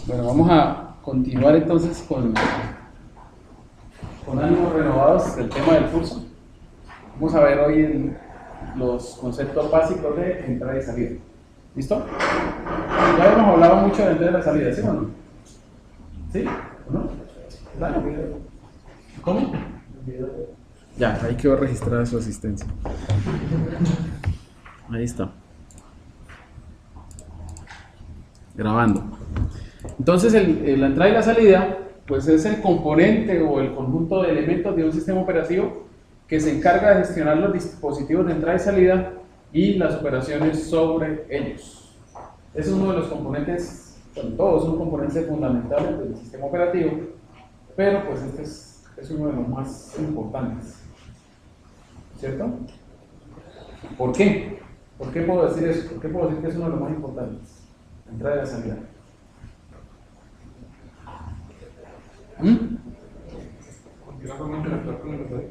Bueno, vamos a continuar entonces con ánimos renovados del tema del curso. Vamos a ver hoy los conceptos básicos de entrada y salida. ¿Listo? Ya hemos hablado mucho de entrada y salida, ¿sí o no? ¿Sí? ¿O no? Claro. ¿Cómo? Ya, ahí quedó registrada su asistencia. Ahí está. Grabando. Entonces, la entrada y la salida, pues es el componente o el conjunto de elementos de un sistema operativo que se encarga de gestionar los dispositivos de entrada y salida y las operaciones sobre ellos. Es uno de los componentes, bueno, todos son componentes fundamentales del sistema operativo, pero pues este es uno de los más importantes, ¿cierto? ¿Por qué? ¿Por qué puedo decir eso? ¿Por qué puedo decir que es uno de los más importantes? La entrada y la salida. Es la forma de interactuar con el usuario.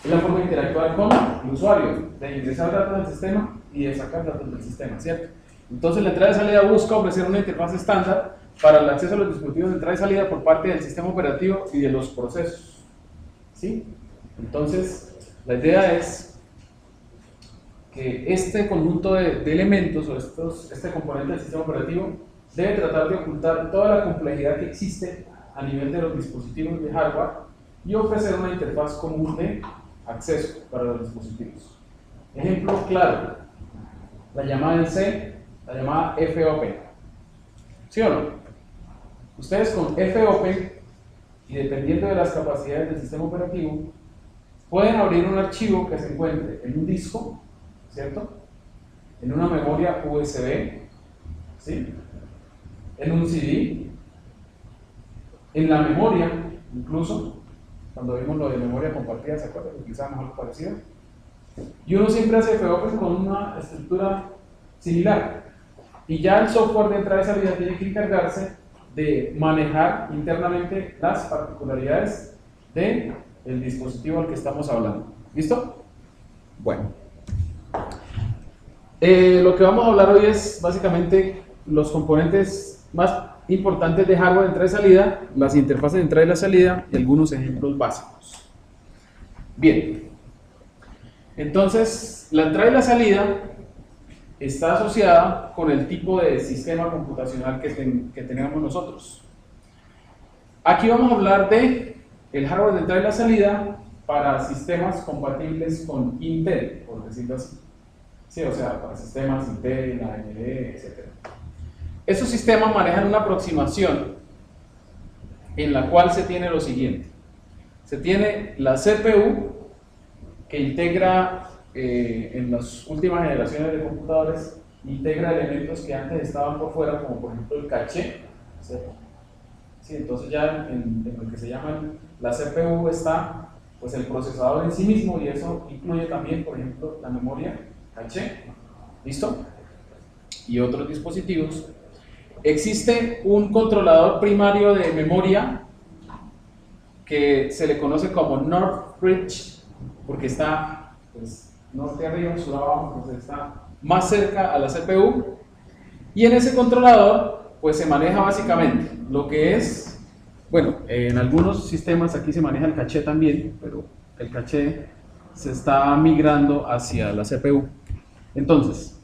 Es la forma de interactuar con el usuario, de ingresar datos del sistema y de sacar datos del sistema, ¿cierto? Entonces la entrada y salida busca ofrecer una interfaz estándar para el acceso a los dispositivos de entrada y salida por parte del sistema operativo y de los procesos, ¿sí? Entonces la idea es que este conjunto de elementos o este componente del sistema operativo debe tratar de ocultar toda la complejidad que existe a nivel de los dispositivos de hardware y ofrecer una interfaz común de acceso para los dispositivos. Ejemplo claro, la llamada en C, la llamada FOP. ¿Sí o no? Ustedes con FOP, y dependiendo de las capacidades del sistema operativo, pueden abrir un archivo que se encuentre en un disco, ¿cierto? En una memoria USB, ¿sí? En un CD, en la memoria, incluso, cuando vimos lo de memoria compartida, ¿se acuerdan? Utilizábamos algo parecido. Y uno siempre hace FOP con una estructura similar. Y ya el software de entrada y salida tiene que encargarse de manejar internamente las particularidades del dispositivo al que estamos hablando. ¿Listo? Bueno. Lo que vamos a hablar hoy es básicamente los componentes más importantes de hardware de entrada y salida, las interfaces de entrada y la salida y algunos ejemplos básicos. Bien. Entonces, la entrada y la salida está asociada con el tipo de sistema computacional que tenemos nosotros. Aquí vamos a hablar de el hardware de entrada y la salida para sistemas compatibles con Intel, por decirlo así. Sí, o sea, para sistemas Intel, AMD, etc. Estos sistemas manejan una aproximación en la cual se tiene lo siguiente. Se tiene la CPU que integra en las últimas generaciones de computadores, integra elementos que antes estaban por fuera, como por ejemplo el caché, ¿cierto? Sí, entonces ya en lo que se llama la CPU está pues el procesador en sí mismo, y eso incluye también, por ejemplo, la memoria caché, ¿listo? Y otros dispositivos. Existe un controlador primario de memoria que se le conoce como North Bridge, porque está pues, norte arriba, sur abajo, entonces está más cerca a la CPU. Y en ese controlador pues se maneja básicamente lo que es, bueno, en algunos sistemas aquí se maneja el caché también, pero el caché se está migrando hacia la CPU. Entonces,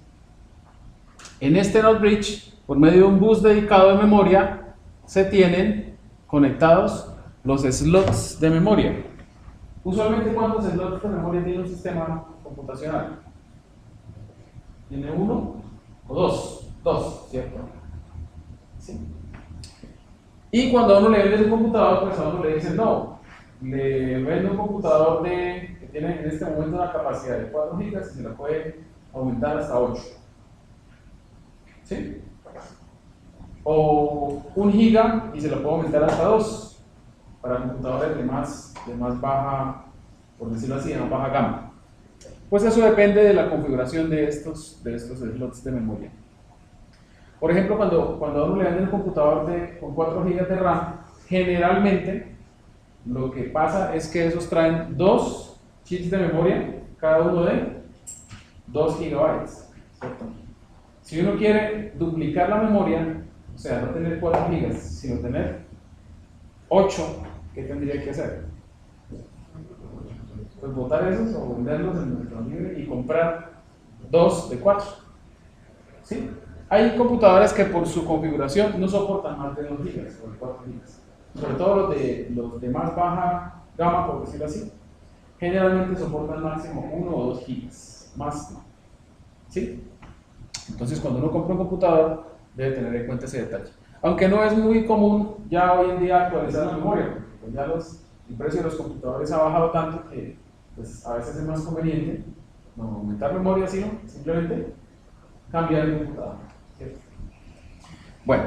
en este North Bridge, por medio de un bus dedicado de memoria, se tienen conectados los slots de memoria. Usualmente, ¿cuántos slots de memoria tiene un sistema computacional? ¿Tiene uno o dos? Dos, ¿cierto? ¿Sí? Y cuando a uno le vende un computador, pues a uno le dicen no, le vende un computador que tiene en este momento una capacidad de 4 GB y se la puede aumentar hasta 8. ¿Sí? O 1 GB y se lo puede aumentar hasta 2 para computadores de más baja, por decirlo así, de más baja gama. Pues eso depende de la configuración de estos slots de memoria. Por ejemplo, cuando a uno le venden un computador con 4 GB de RAM, generalmente lo que pasa es que esos traen 2 chips de memoria, cada uno de 2 GB, ¿cierto? Si uno quiere duplicar la memoria, o sea, no tener 4 gigas, sino tener 8, ¿qué tendría que hacer? Pues botar esos o venderlos en Mercado Libre y comprar 2 de 4. ¿Sí? Hay computadores que por su configuración no soportan más de 2 gigas o de 4 gigas. Sobre todo los de más baja gama, por decirlo así. Generalmente soportan máximo 1 o 2 gigas. Más no. ¿Sí? Entonces, cuando uno compra un computador, debe tener en cuenta ese detalle. Aunque no es muy común ya hoy en día actualizar la memoria, porque pues ya el precio de los computadores ha bajado tanto que pues, a veces es más conveniente no aumentar memoria, sino simplemente cambiar el computador. ¿Cierto? Bueno,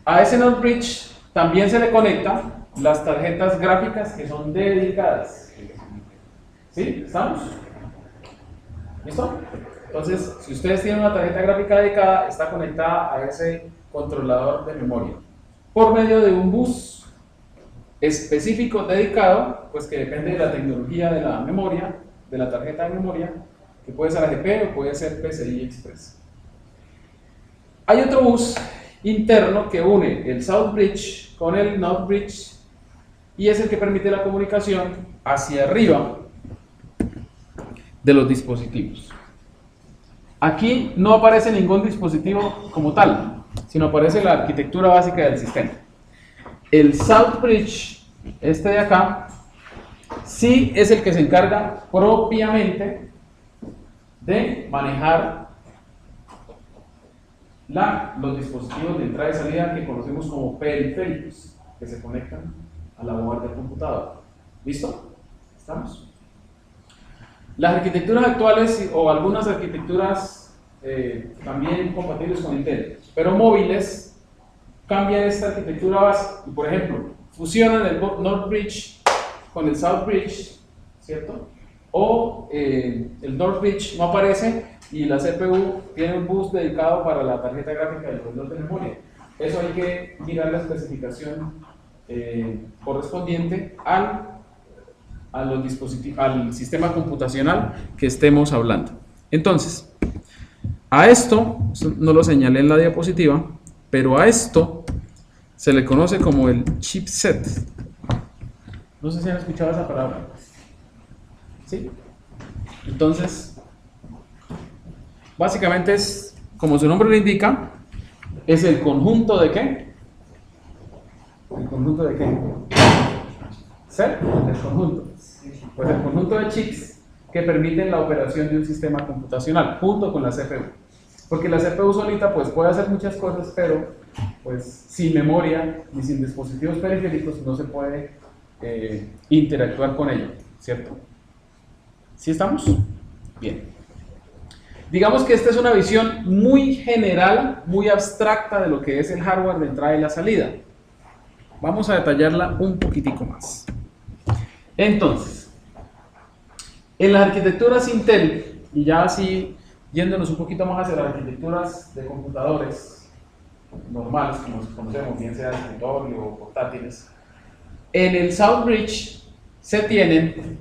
a ese NOR bridge también se le conecta las tarjetas gráficas que son dedicadas. ¿Sí? ¿Estamos? ¿Listo? Entonces, si ustedes tienen una tarjeta gráfica dedicada, está conectada a ese controlador de memoria por medio de un bus específico dedicado, pues que depende de la tecnología de la memoria, de la tarjeta de memoria, que puede ser AGP o puede ser PCI Express. Hay otro bus interno que une el South Bridge con el North Bridge y es el que permite la comunicación hacia arriba de los dispositivos. Aquí no aparece ningún dispositivo como tal, sino aparece la arquitectura básica del sistema. El South Bridge, este de acá, sí es el que se encarga propiamente de manejar los dispositivos de entrada y salida que conocemos como periféricos, que se conectan a la board del computador. ¿Listo? ¿Estamos? Las arquitecturas actuales o algunas arquitecturas también compatibles con Intel, pero móviles, cambian esta arquitectura base y, por ejemplo, fusionan el North Bridge con el South Bridge, ¿cierto? O el North Bridge no aparece y la CPU tiene un bus dedicado para la tarjeta gráfica del proveedor de memoria. Eso hay que mirar la especificación correspondiente al sistema computacional que estemos hablando. Entonces, a esto, no lo señalé en la diapositiva, pero a esto se le conoce como el chipset. No sé si han escuchado esa palabra. ¿Sí? Entonces, básicamente es, como su nombre lo indica, es el conjunto de ¿qué? ¿El conjunto de qué? ¿Ser? El conjunto. Pues el conjunto de chips que permiten la operación de un sistema computacional junto con la CPU. Porque la CPU solita pues puede hacer muchas cosas, pero pues sin memoria ni sin dispositivos periféricos no se puede interactuar con ella, ¿cierto? ¿Sí estamos? Bien. Digamos que esta es una visión muy general, muy abstracta de lo que es el hardware de entrada y la salida. Vamos a detallarla un poquitico más. Entonces, en las arquitecturas Intel, y ya así yéndonos un poquito más hacia las arquitecturas de computadores normales, como conocemos, bien sea de escritorio o portátiles, en el South Bridge se tienen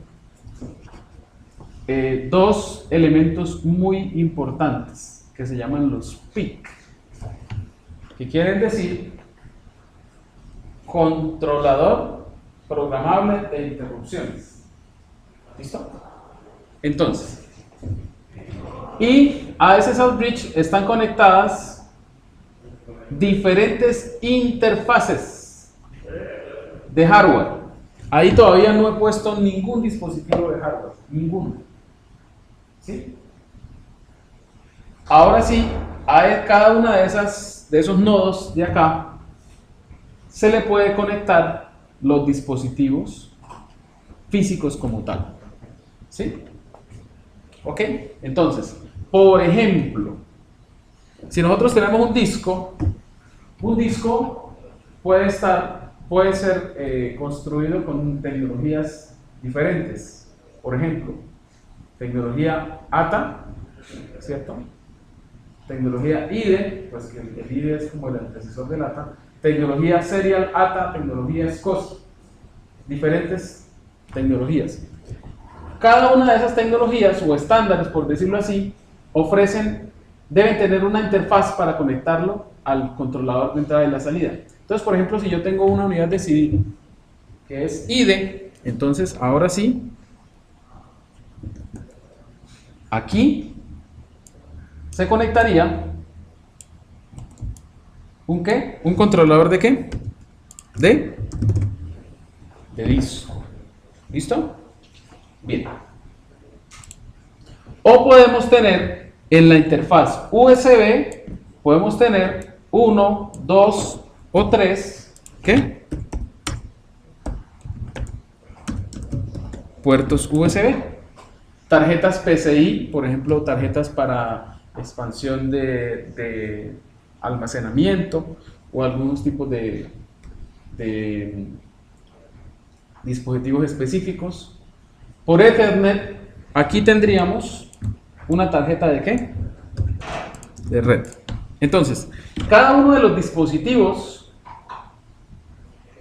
dos elementos muy importantes que se llaman los PIC, que quieren decir controlador programable de interrupciones. ¿Listo? Entonces, y a ese South Bridge están conectadas diferentes interfaces de hardware. Ahí todavía no he puesto ningún dispositivo de hardware, ninguno. ¿Sí? Ahora sí, a cada una de esos nodos de acá se le puede conectar los dispositivos físicos como tal. ¿Sí? ¿Ok? Entonces, por ejemplo, si nosotros tenemos un disco puede ser construido con tecnologías diferentes. Por ejemplo, tecnología ATA, ¿cierto? Tecnología IDE, pues que el IDE es como el antecesor del ATA. Tecnología Serial ATA, tecnología SCSI. Diferentes tecnologías. Cada una de esas tecnologías o estándares, por decirlo así, deben tener una interfaz para conectarlo al controlador de entrada y la salida. Entonces, por ejemplo, si yo tengo una unidad de CD que es IDE, entonces ahora sí, aquí se conectaría ¿un qué? ¿Un controlador de qué? De disco. ¿Listo? Bien. O podemos tener en la interfaz USB, podemos tener 1, 2 o 3, ¿qué? Puertos USB. Tarjetas PCI, por ejemplo, tarjetas para expansión de almacenamiento o algunos tipos de dispositivos específicos. Por Ethernet, aquí tendríamos una tarjeta de ¿qué? De red. Entonces, cada uno de los dispositivos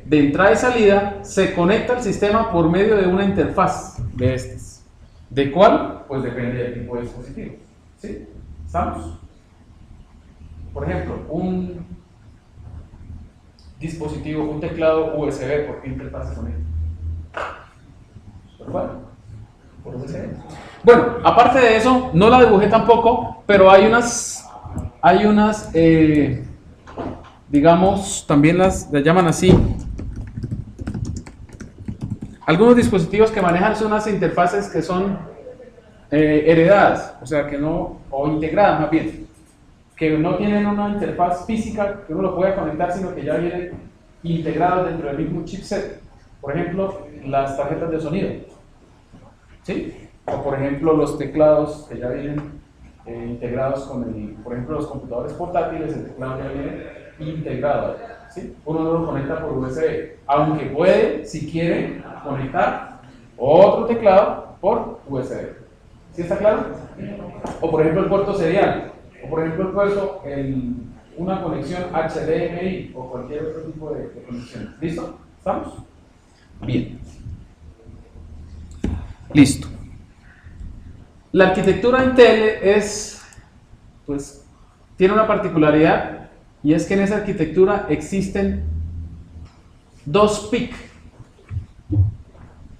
de entrada y salida se conecta al sistema por medio de una interfaz de estos. ¿De cuál? Pues depende del tipo de dispositivo. ¿Sí? ¿Estamos? Por ejemplo, un dispositivo, un teclado USB, ¿por qué interfaz se conecta? ¿Por cuál? Por USB. Bueno, aparte de eso, no la dibujé tampoco, pero hay unas digamos, también las llaman así. Algunos dispositivos que manejan son unas interfaces que son heredadas, o sea, que no, o integradas más bien, que no tienen una interfaz física que uno lo pueda conectar, sino que ya vienen integrados dentro del mismo chipset. Por ejemplo, las tarjetas de sonido, ¿sí? O por ejemplo, los teclados que ya vienen integrados con por ejemplo, los computadores portátiles, el teclado ya viene integrado, ¿sí? Uno no lo conecta por USB, aunque puede, si quiere, conectar otro teclado por USB. ¿Sí está claro? O por ejemplo el puerto serial, o por ejemplo el puerto, una conexión HDMI o cualquier otro tipo de conexión. ¿Listo? ¿Estamos? Bien. Listo. La arquitectura Intel pues, tiene una particularidad, y es que en esa arquitectura existen dos PIC,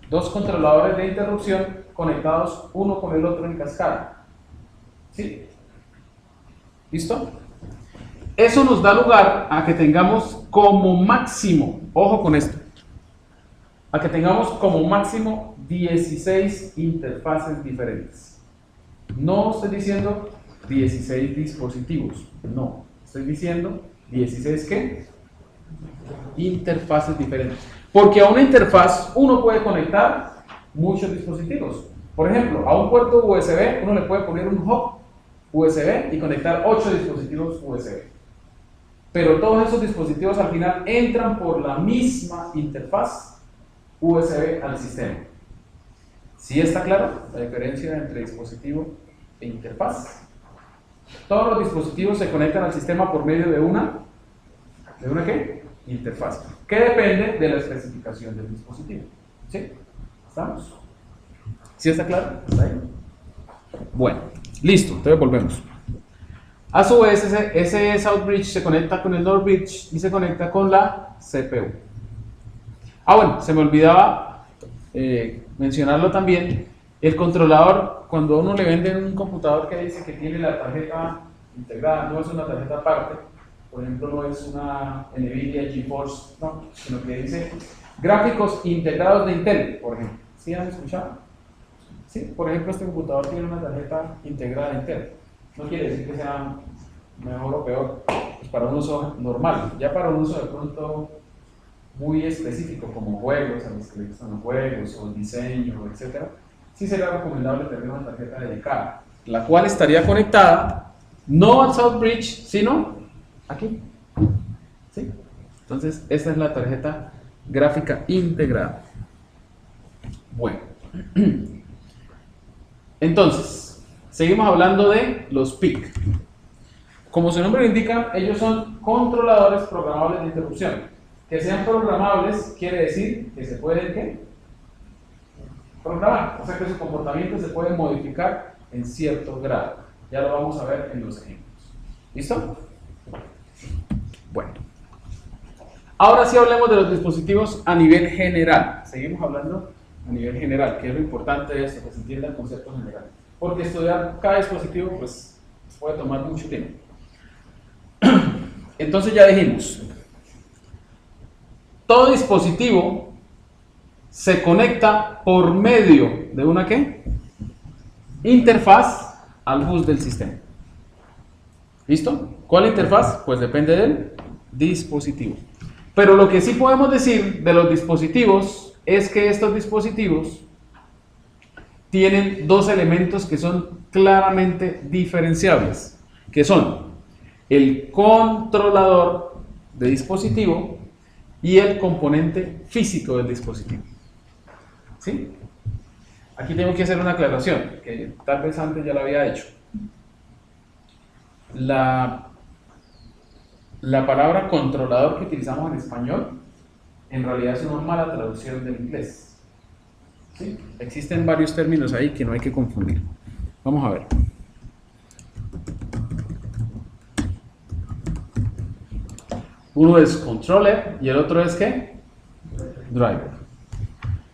dos controladores de interrupción conectados uno con el otro en cascada. ¿Sí? ¿Listo? Eso nos da lugar a que tengamos como máximo, ojo con esto, a que tengamos como máximo 16 interfaces diferentes. No estoy diciendo 16 dispositivos, no, estoy diciendo 16 ¿qué? Interfaces diferentes. Porque a una interfaz uno puede conectar muchos dispositivos. Por ejemplo, a un puerto USB uno le puede poner un hub USB y conectar 8 dispositivos USB. Pero todos esos dispositivos al final entran por la misma interfaz USB al sistema. ¿Sí está claro la diferencia entre dispositivo e interfaz? Todos los dispositivos se conectan al sistema por medio de una ¿qué? Interfaz, que depende de la especificación del dispositivo. ¿Sí? ¿Estamos? ¿Sí está claro? ¿Está ahí? Bueno, listo, entonces volvemos. A su vez, ese South Bridge se conecta con el North Bridge y se conecta con la CPU. Ah, bueno, se me olvidaba mencionarlo también. El controlador, cuando a uno le venden un computador que dice que tiene la tarjeta integrada, no es una tarjeta aparte, por ejemplo, no es una NVIDIA GeForce, no, sino que dice gráficos integrados de Intel, por ejemplo. ¿Sí han escuchado? Sí, por ejemplo, este computador tiene una tarjeta integrada de Intel. No quiere decir que sea mejor o peor, pues para un uso normal. Ya para un uso de pronto muy específico, como juegos, a los que les gustan los juegos, o diseño, etc., sí sería recomendable tener una tarjeta dedicada, la cual estaría conectada no al South Bridge, sino aquí. ¿Sí? Entonces, esta es la tarjeta gráfica integrada. Bueno. Entonces, seguimos hablando de los PIC. Como su nombre lo indica, ellos son controladores programables de interrupción. Que sean programables quiere decir que se pueden ¿qué? Programar, o sea que su comportamiento se puede modificar en cierto grado. Ya lo vamos a ver en los ejemplos. ¿Listo? Bueno, ahora sí hablemos de los dispositivos a nivel general. Seguimos hablando a nivel general, que es lo importante de esto, que se entienda el concepto general. Porque estudiar cada dispositivo pues puede tomar mucho tiempo. Entonces ya dijimos, todo dispositivo se conecta por medio de una ¿qué? Interfaz al bus del sistema. ¿Listo? ¿Cuál interfaz? Pues depende del dispositivo. Pero lo que sí podemos decir de los dispositivos es que estos dispositivos tienen dos elementos que son claramente diferenciables, que son el controlador de dispositivo y el componente físico del dispositivo. ¿Sí? Aquí tengo que hacer una aclaración, que tal vez antes ya lo había hecho. La palabra controlador que utilizamos en español en realidad es una mala traducción del inglés. ¿Sí? Existen varios términos ahí que no hay que confundir. Vamos a ver. Uno es controller y el otro es ¿qué? Driver.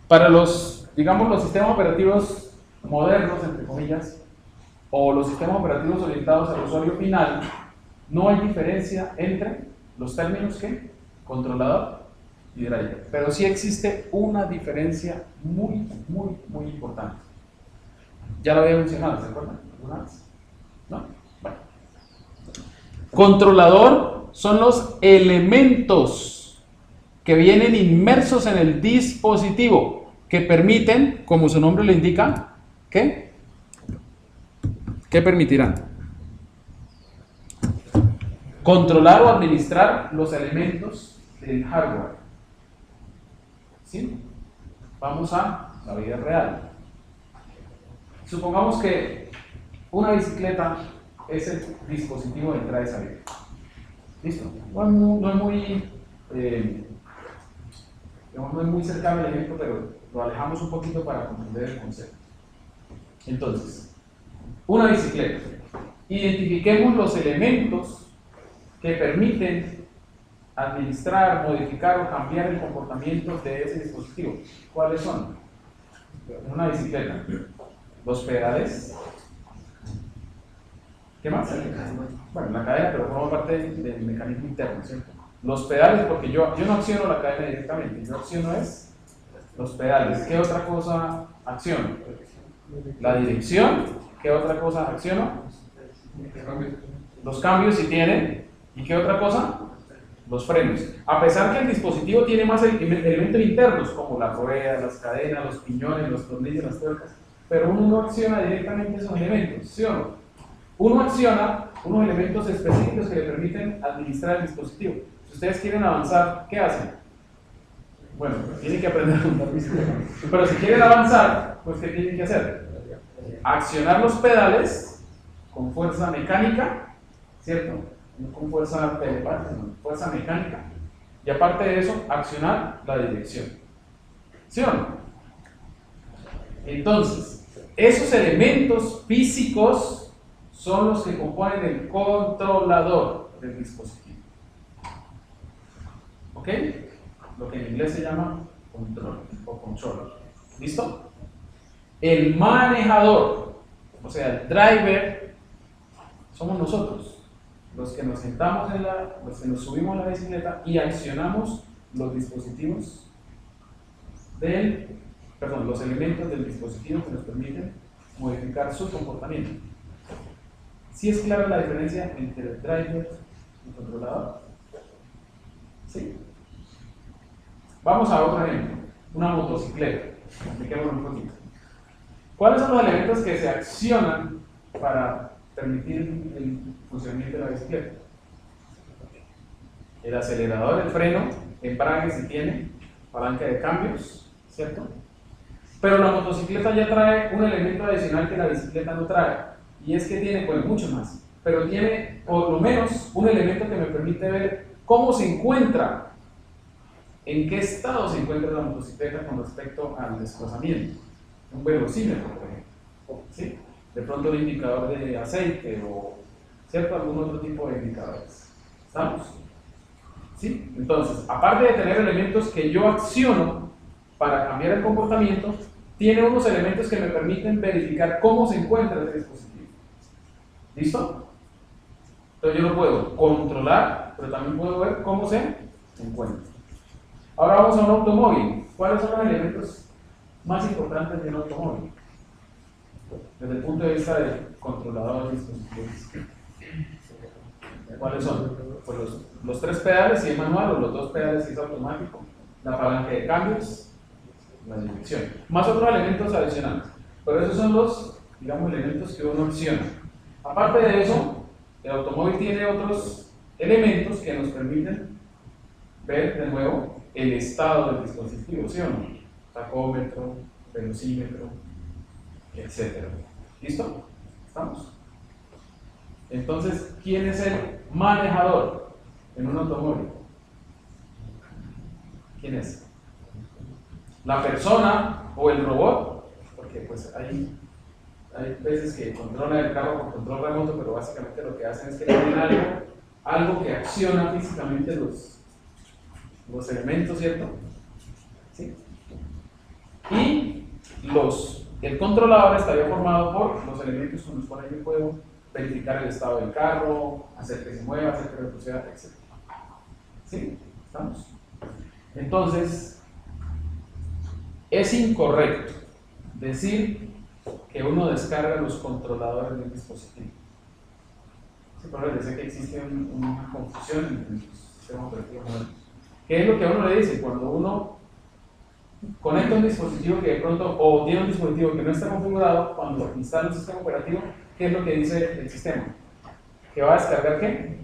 Para los, digamos, los sistemas operativos modernos, entre comillas, o los sistemas operativos orientados al usuario final, no hay diferencia entre los términos que controlador y driver, pero sí existe una diferencia muy importante. Ya lo había mencionado, ¿se acuerdan? ¿Alguna vez? ¿No? Bueno. Controlador son los elementos que vienen inmersos en el dispositivo que permiten, como su nombre lo indica, ¿qué? ¿Qué permitirán? Controlar o administrar los elementos del hardware. ¿Sí? Vamos a la vida real. Supongamos que una bicicleta es el dispositivo de entrada y salida. ¿Listo? No es muy cercano el ejemplo, pero lo alejamos un poquito para comprender el concepto. Entonces, una bicicleta. Identifiquemos los elementos que permiten administrar, modificar o cambiar el comportamiento de ese dispositivo. ¿Cuáles son? En una bicicleta, los pedales. ¿Qué más? Bueno, la cadena, pero forma parte del mecanismo interno, ¿cierto? Los pedales, porque yo no acciono la cadena directamente, yo acciono es los pedales. ¿Qué otra cosa acciono? La dirección. ¿Qué otra cosa acciono? Los cambios si tiene. ¿Y qué otra cosa? Los frenos. A pesar que el dispositivo tiene más elementos internos, como la rueda, las cadenas, los piñones, los tornillos, las tuercas, pero uno no acciona directamente esos elementos, ¿sí o no? Uno acciona unos elementos específicos que le permiten administrar el dispositivo. Si ustedes quieren avanzar, ¿qué hacen? Bueno, tienen que aprender a montar bicicleta. Pero si quieren avanzar, pues ¿qué tienen que hacer? Accionar los pedales con fuerza mecánica, ¿cierto? No con fuerza telepática, sino fuerza mecánica. Y aparte de eso, accionar la dirección. ¿Sí o no? Entonces, esos elementos físicos son los que componen el controlador del dispositivo. ¿Ok? Lo que en inglés se llama control o controller. ¿Listo? El manejador, o sea, el driver, somos nosotros. Los que nos sentamos los que nos subimos a la bicicleta y accionamos los dispositivos los elementos del dispositivo que nos permiten modificar su comportamiento. ¿Sí es clara la diferencia entre el driver y el controlador? ¿Sí? Vamos a otro ejemplo, una motocicleta. Expliquémoslo un poquito. ¿Cuáles son los elementos que se accionan para permitir el funcionamiento de la bicicleta? El acelerador, el freno, embrague si tiene, palanca de cambios, ¿cierto? Pero la motocicleta ya trae un elemento adicional que la bicicleta no trae, y es que tiene, pues mucho más, pero tiene por lo menos un elemento que me permite ver cómo se encuentra, en qué estado se encuentra la motocicleta con respecto al desplazamiento. Un velocímetro, por ejemplo, ¿sí? De pronto un indicador de aceite o ¿cierto? Algún otro tipo de indicadores. ¿Estamos? ¿Sí? Entonces, aparte de tener elementos que yo acciono para cambiar el comportamiento, tiene unos elementos que me permiten verificar cómo se encuentra ese dispositivo. ¿Listo? Entonces yo lo puedo controlar, pero también puedo ver cómo se encuentra. Ahora vamos a un automóvil. ¿Cuáles son los elementos más importantes de un automóvil? Desde el punto de vista del controlador de dispositivos. ¿Cuáles son? Pues los 3 pedales si es manual o los 2 pedales si es automático. La palanca de cambios, la dirección. Más otros elementos adicionales. Pero esos son los, digamos, elementos que uno acciona. Aparte de eso, el automóvil tiene otros elementos que nos permiten ver de nuevo el estado del dispositivo, ¿sí o no? Tacómetro, velocímetro, etc. ¿Listo? ¿Estamos? Entonces, ¿quién es el manejador en un automóvil? ¿Quién es? ¿La persona o el robot? Porque pues hay veces que controlan el carro con control remoto, pero básicamente lo que hacen es que tienen algo que acciona físicamente los elementos, ¿cierto? ¿Sí? Y el controlador estaría formado por los elementos con los cuales yo puedo verificar el estado del carro, hacer que se mueva, hacer que retroceda, etc. ¿Sí? ¿Estamos? Entonces, es incorrecto decir que uno descarga los controladores del dispositivo. Sí, pero les decía que existe una confusión entre los sistemas operativos modernos. ¿Qué es lo que a uno le dice? Cuando uno conecta un dispositivo que de pronto, o tiene un dispositivo que no está configurado, cuando instala un sistema operativo, ¿qué es lo que dice el sistema? ¿Que va a descargar qué?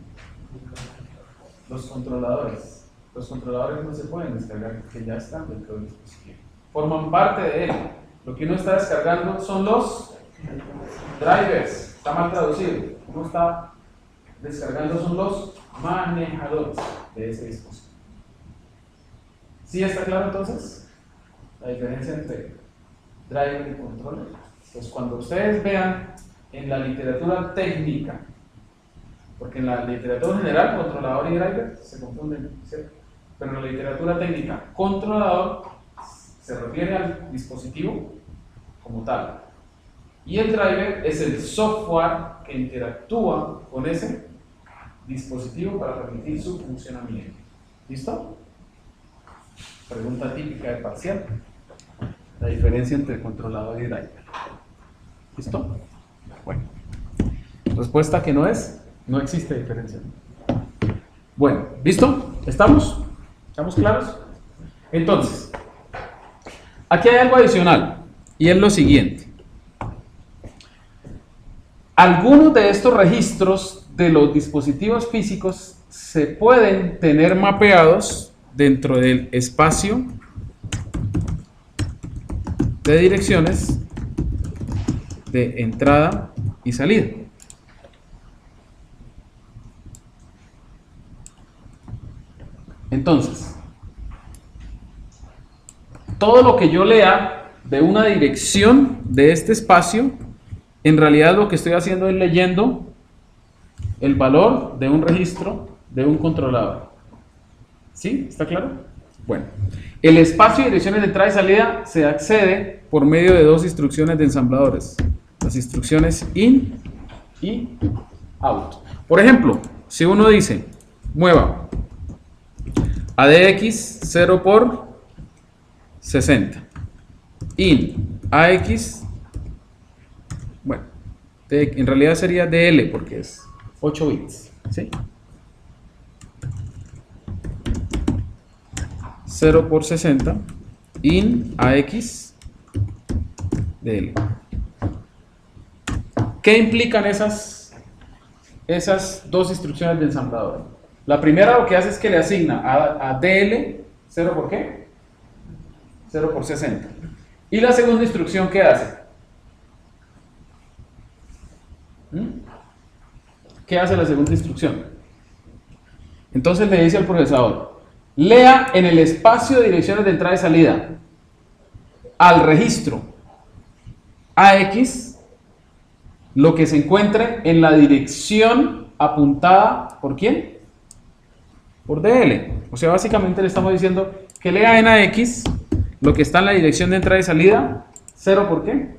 Los controladores. Los controladores no se pueden descargar porque ya están dentro del dispositivo. Forman parte de él. Lo que uno está descargando son los drivers. Está mal traducido. Uno está descargando son los manejadores de ese dispositivo. ¿Sí está claro entonces? La diferencia entre driver y controller. Pues cuando ustedes vean en la literatura técnica, porque en la literatura general controlador y driver se confunden, ¿cierto? Pero en la literatura técnica controlador se refiere al dispositivo como tal, y el driver es el software que interactúa con ese dispositivo para permitir su funcionamiento. ¿Listo? Pregunta típica de parcial. La diferencia entre controlador y driver. ¿Listo? Bueno. Respuesta que no es, no existe diferencia. Bueno, ¿listo? ¿Estamos? ¿Estamos claros? Entonces, aquí hay algo adicional, y es lo siguiente. Algunos de estos registros de los dispositivos físicos se pueden tener mapeados dentro del espacio de direcciones de entrada y salida. Entonces, todo lo que yo lea de una dirección de este espacio, en realidad lo que estoy haciendo es leyendo el valor de un registro de un controlador. ¿Sí? ¿Está claro? Bueno, el espacio de direcciones de entrada y salida se accede por medio de 2 instrucciones de ensambladores. Las instrucciones in y out. Por ejemplo, si uno dice, mueva ADX 0 por 60, in AX, bueno, en realidad sería DL porque es 8 bits, ¿sí? 0 por 60, in AX DL. ¿Qué implican esas 2 instrucciones de ensamblador? La primera lo que hace es que le asigna a DL 0 por qué? 0 por 60. Y la segunda instrucción, ¿qué hace? ¿Qué hace la segunda instrucción? Entonces le dice al procesador, lea en el espacio de direcciones de entrada y salida al registro AX lo que se encuentre en la dirección apuntada ¿por quién? por DL. O sea, básicamente le estamos diciendo que lea n a x lo que está en la dirección de entrada y salida, 0 por qué?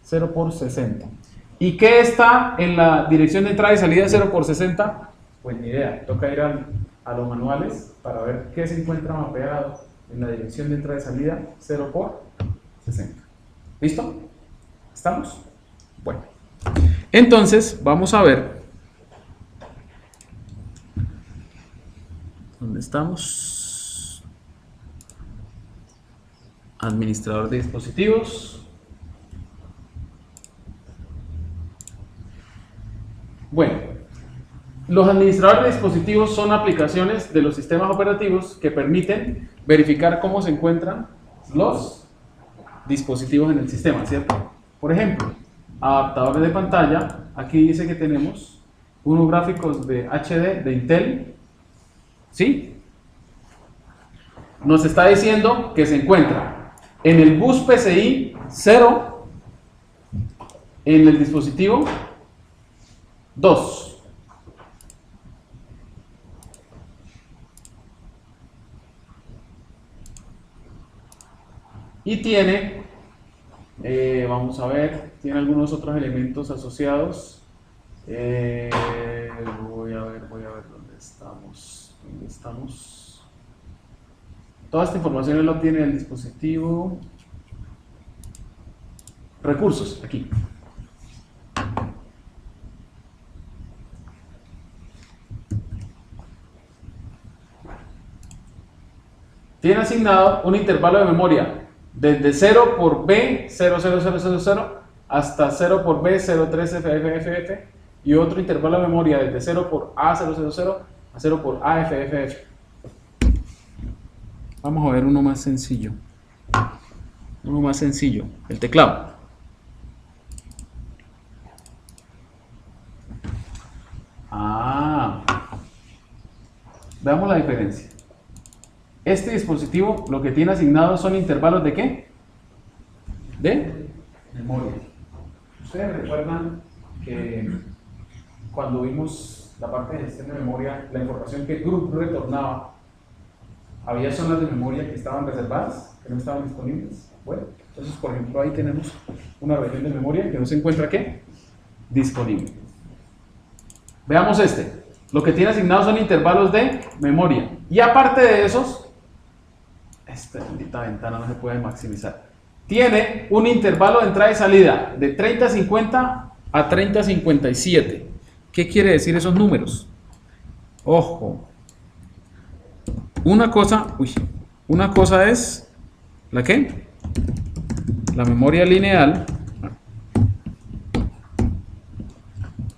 0 por 60. ¿Y qué está en la dirección de entrada y salida 0 por 60? Pues ni idea, toca ir a los manuales para ver qué se encuentra mapeado en la dirección de entrada y salida 0 por 60. ¿Listo? ¿Estamos? Bueno, entonces vamos a ver ¿dónde estamos? Administrador de dispositivos. Bueno, los administradores de dispositivos son aplicaciones de los sistemas operativos que permiten verificar cómo se encuentran los dispositivos en el sistema, ¿cierto? Por ejemplo, adaptadores de pantalla. Aquí dice que tenemos unos gráficos de HD de Intel, ¿sí? Nos está diciendo que se encuentra en el bus PCI 0, en el dispositivo 2. Y tiene, vamos a ver, tiene algunos otros elementos asociados. Voy a ver dónde estamos. Toda esta información la obtiene el dispositivo. Recursos, aquí. Tiene asignado un intervalo de memoria desde 0 por B 00000 hasta 0 por B 03FFFF y otro intervalo de memoria desde 0 por A000 a 0 por AFFF. Vamos a ver uno más sencillo. El teclado. Veamos la diferencia. Este dispositivo lo que tiene asignado son intervalos de ¿qué? De memoria. Ustedes recuerdan que cuando vimos la parte de gestión de memoria, la información que Group retornaba, había zonas de memoria que estaban reservadas, que no estaban disponibles. Bueno, entonces por ejemplo ahí tenemos una región de memoria que no se encuentra ¿qué? Disponible. Veamos este. Lo que tiene asignado son intervalos de memoria. Y aparte de esos, esta bendita ventana no se puede maximizar. Tiene un intervalo de entrada y salida de 3050 a 3057. ¿Qué quiere decir esos números? Ojo. Una cosa es ¿la qué? La memoria lineal.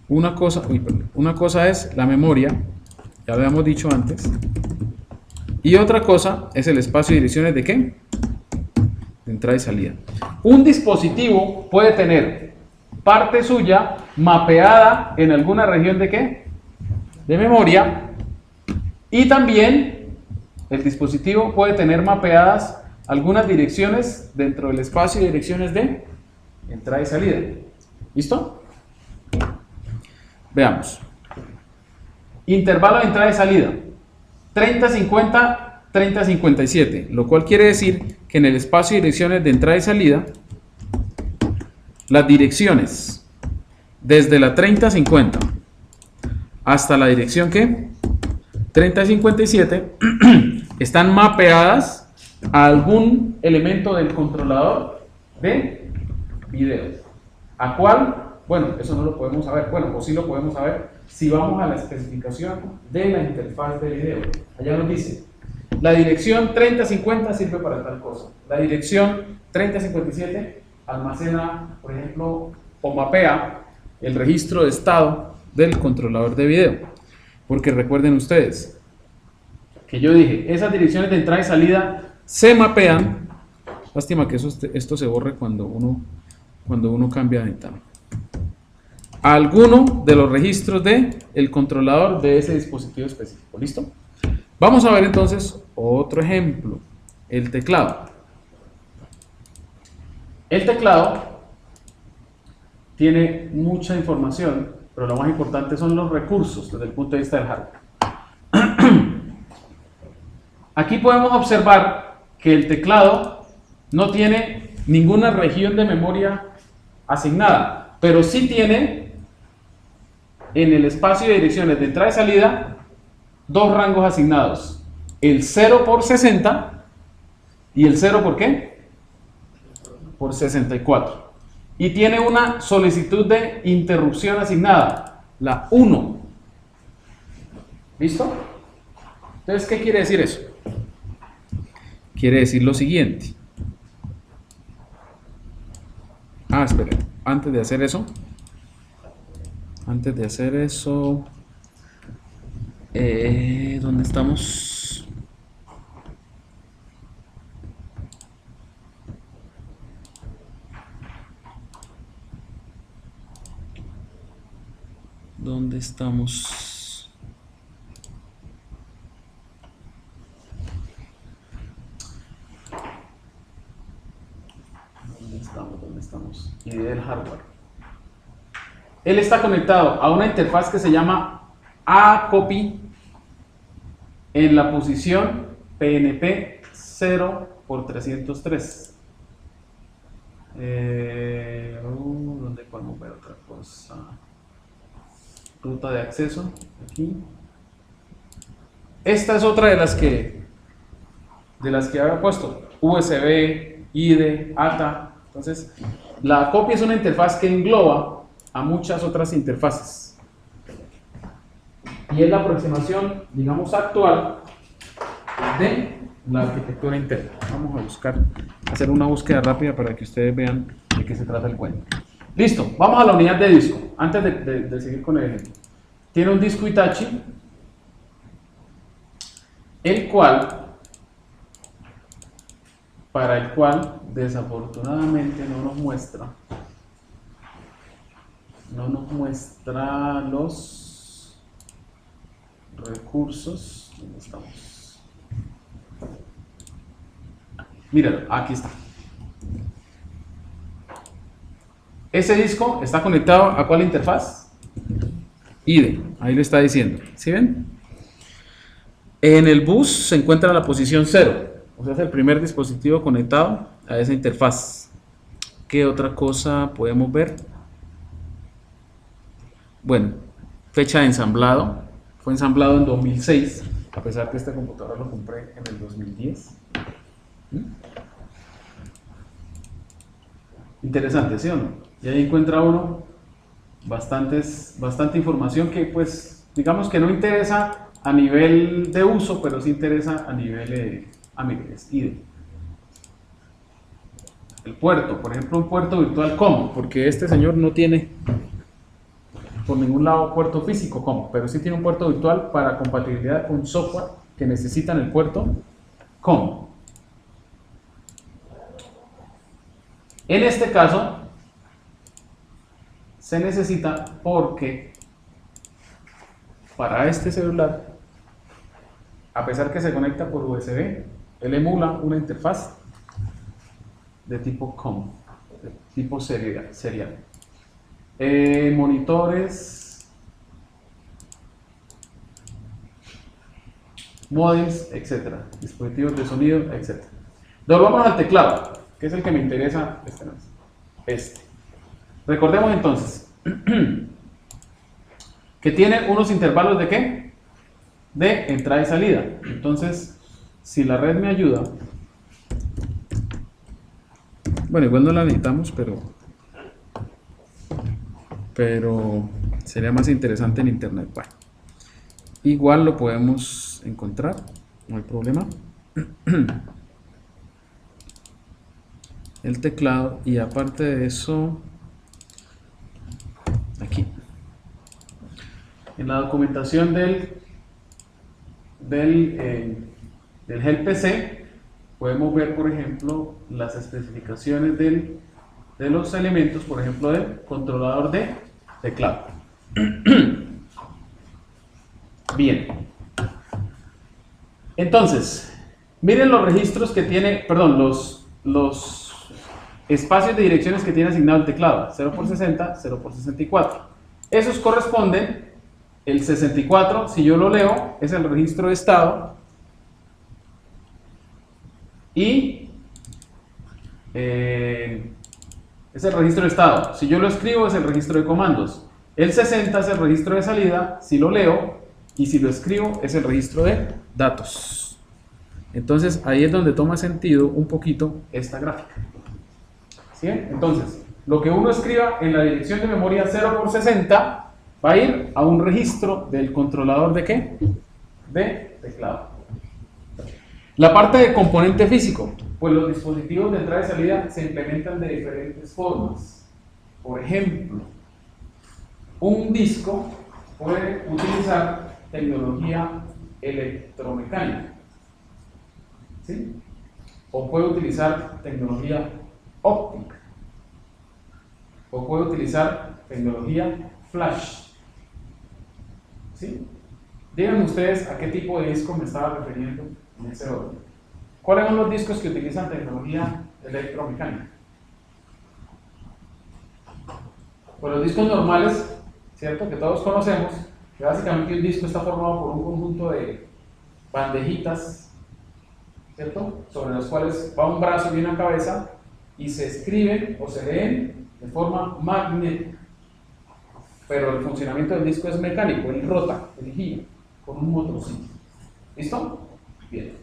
Una cosa es la memoria, ya lo habíamos dicho antes. Y otra cosa es el espacio y direcciones de ¿qué? De entrada y salida. Un dispositivo puede tener parte suya mapeada en alguna región de ¿qué? De memoria. Y también el dispositivo puede tener mapeadas algunas direcciones dentro del espacio y direcciones de entrada y salida. ¿Listo? Veamos. Intervalo de entrada y salida. 3050, 3057, lo cual quiere decir que en el espacio y direcciones de entrada y salida, las direcciones desde la 3050 hasta la dirección ¿qué? 3057 están mapeadas a algún elemento del controlador de video. ¿A cuál? Bueno, eso no lo podemos saber. Bueno, o sí lo podemos saber si vamos a la especificación de la interfaz de video. Allá nos dice, la dirección 3050 sirve para tal cosa. La dirección 3057 almacena, por ejemplo, o mapea el registro de estado del controlador de video. Porque recuerden ustedes que yo dije, esas direcciones de entrada y salida se mapean. Lástima que esto se borre cuando uno cambia de ventana. A alguno de los registros del controlador de ese dispositivo específico. ¿Listo? Vamos a ver entonces otro ejemplo. El teclado. El teclado tiene mucha información, pero lo más importante son los recursos desde el punto de vista del hardware. Aquí podemos observar que el teclado no tiene ninguna región de memoria asignada, pero sí tiene en el espacio de direcciones de entrada y salida dos rangos asignados, el 0 por 60 y el 0 por ¿qué? Por 64. Y tiene una solicitud de interrupción asignada, la 1. ¿Listo? Entonces, ¿qué quiere decir eso? Quiere decir lo siguiente. Esperen, antes de hacer eso, ¿dónde estamos? ¿Dónde estamos? ¿Dónde estamos? Y del hardware. Él está conectado a una interfaz que se llama ACopy en la posición PNP 0 por 303. ¿Dónde podemos ver otra cosa? Ruta de acceso, aquí. Esta es otra de las que había puesto, USB, IDE, ATA. Entonces, la copia es una interfaz que engloba a muchas otras interfaces. Y es la aproximación, digamos, actual de la arquitectura interna. Vamos a hacer una búsqueda rápida para que ustedes vean de qué se trata el cuento. Listo, vamos a la unidad de disco. Antes de seguir con el ejemplo. Tiene un disco Hitachi, para el cual desafortunadamente no nos muestra los recursos. ¿Dónde estamos? Míralo, aquí está. Ese disco está conectado ¿a cuál interfaz? IDE, ahí lo está diciendo. ¿Sí ven? En el bus se encuentra la posición 0. O sea, es el primer dispositivo conectado a esa interfaz. ¿Qué otra cosa podemos ver? Bueno, fecha de ensamblado. Fue ensamblado en 2006, a pesar que este computador lo compré en el 2010. Interesante, ¿sí o no? Y ahí encuentra uno bastante información que, pues, digamos que no interesa a nivel de uso, pero sí interesa a nivel es IDE. El puerto, por ejemplo, un puerto virtual COM, porque este señor no tiene por ningún lado puerto físico COM, pero sí tiene un puerto virtual para compatibilidad con software que necesitan el puerto COM. En este caso se necesita porque para este celular, a pesar que se conecta por USB, él emula una interfaz de tipo COM, de tipo serial. Monitores, modems, etcétera, dispositivos de sonido, etcétera. Volvamos al teclado, que es el que me interesa. Recordemos entonces que tiene unos intervalos de ¿qué? De entrada y salida. Entonces, si la red me ayuda, bueno, igual no la necesitamos, pero sería más interesante en internet. Bueno, igual lo podemos encontrar, no hay problema. El teclado, y aparte de eso, aquí en la documentación del Help PC podemos ver, por ejemplo, las especificaciones de los elementos, por ejemplo, del controlador de teclado. Bien, entonces miren los registros que tiene, perdón, los espacios de direcciones que tiene asignado el teclado: 0 por 60, 0 por 64. Esos corresponden, el 64, si yo lo leo, es el registro de estado y es el registro de estado. Si yo lo escribo es el registro de comandos. El 60 es el registro de salida, si lo leo, y si lo escribo es el registro de datos. Entonces ahí es donde toma sentido un poquito esta gráfica. ¿Sí? Entonces, lo que uno escriba en la dirección de memoria 0 por 60 va a ir a un registro del controlador de ¿qué? De teclado. La parte de componente físico, pues los dispositivos de entrada y salida se implementan de diferentes formas. Por ejemplo, un disco puede utilizar tecnología electromecánica, ¿sí? O puede utilizar tecnología óptica, o puede utilizar tecnología flash, ¿sí? Díganme ustedes a qué tipo de disco me estaba refiriendo en ese orden. ¿Cuáles son los discos que utilizan tecnología electromecánica? Pues los discos normales, ¿cierto? Que todos conocemos, que básicamente un disco está formado por un conjunto de bandejitas, ¿cierto? Sobre los cuales va un brazo y una cabeza y se escriben o se leen de forma magnética. Pero el funcionamiento del disco es mecánico, él rota, él gira, con un motorcito. ¿Listo? Bien.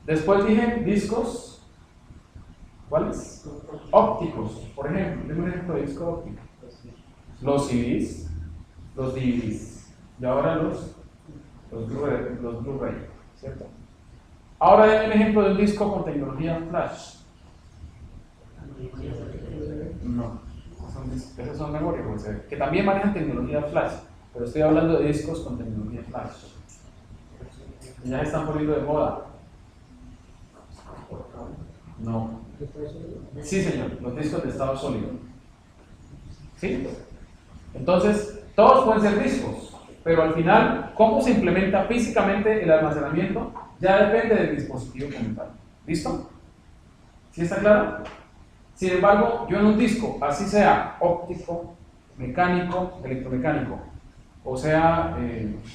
Después dije discos, ¿cuáles? Ópticos. Por ejemplo, tengo un ejemplo de disco óptico. Los CDs, los DVDs y ahora los Blu-ray, ¿cierto? Ahora denme un ejemplo de un disco con tecnología flash. No, esas son memorias, que también manejan tecnología flash, pero estoy hablando de discos con tecnología flash. Ya se están poniendo de moda. No. Sí, señor, los discos de estado sólido. ¿Sí? Entonces, todos pueden ser discos, pero al final, cómo se implementa físicamente el almacenamiento ya depende del dispositivo como tal. ¿Listo? ¿Sí está claro? Sin embargo, yo en un disco, así sea óptico, mecánico, electromecánico, o sea,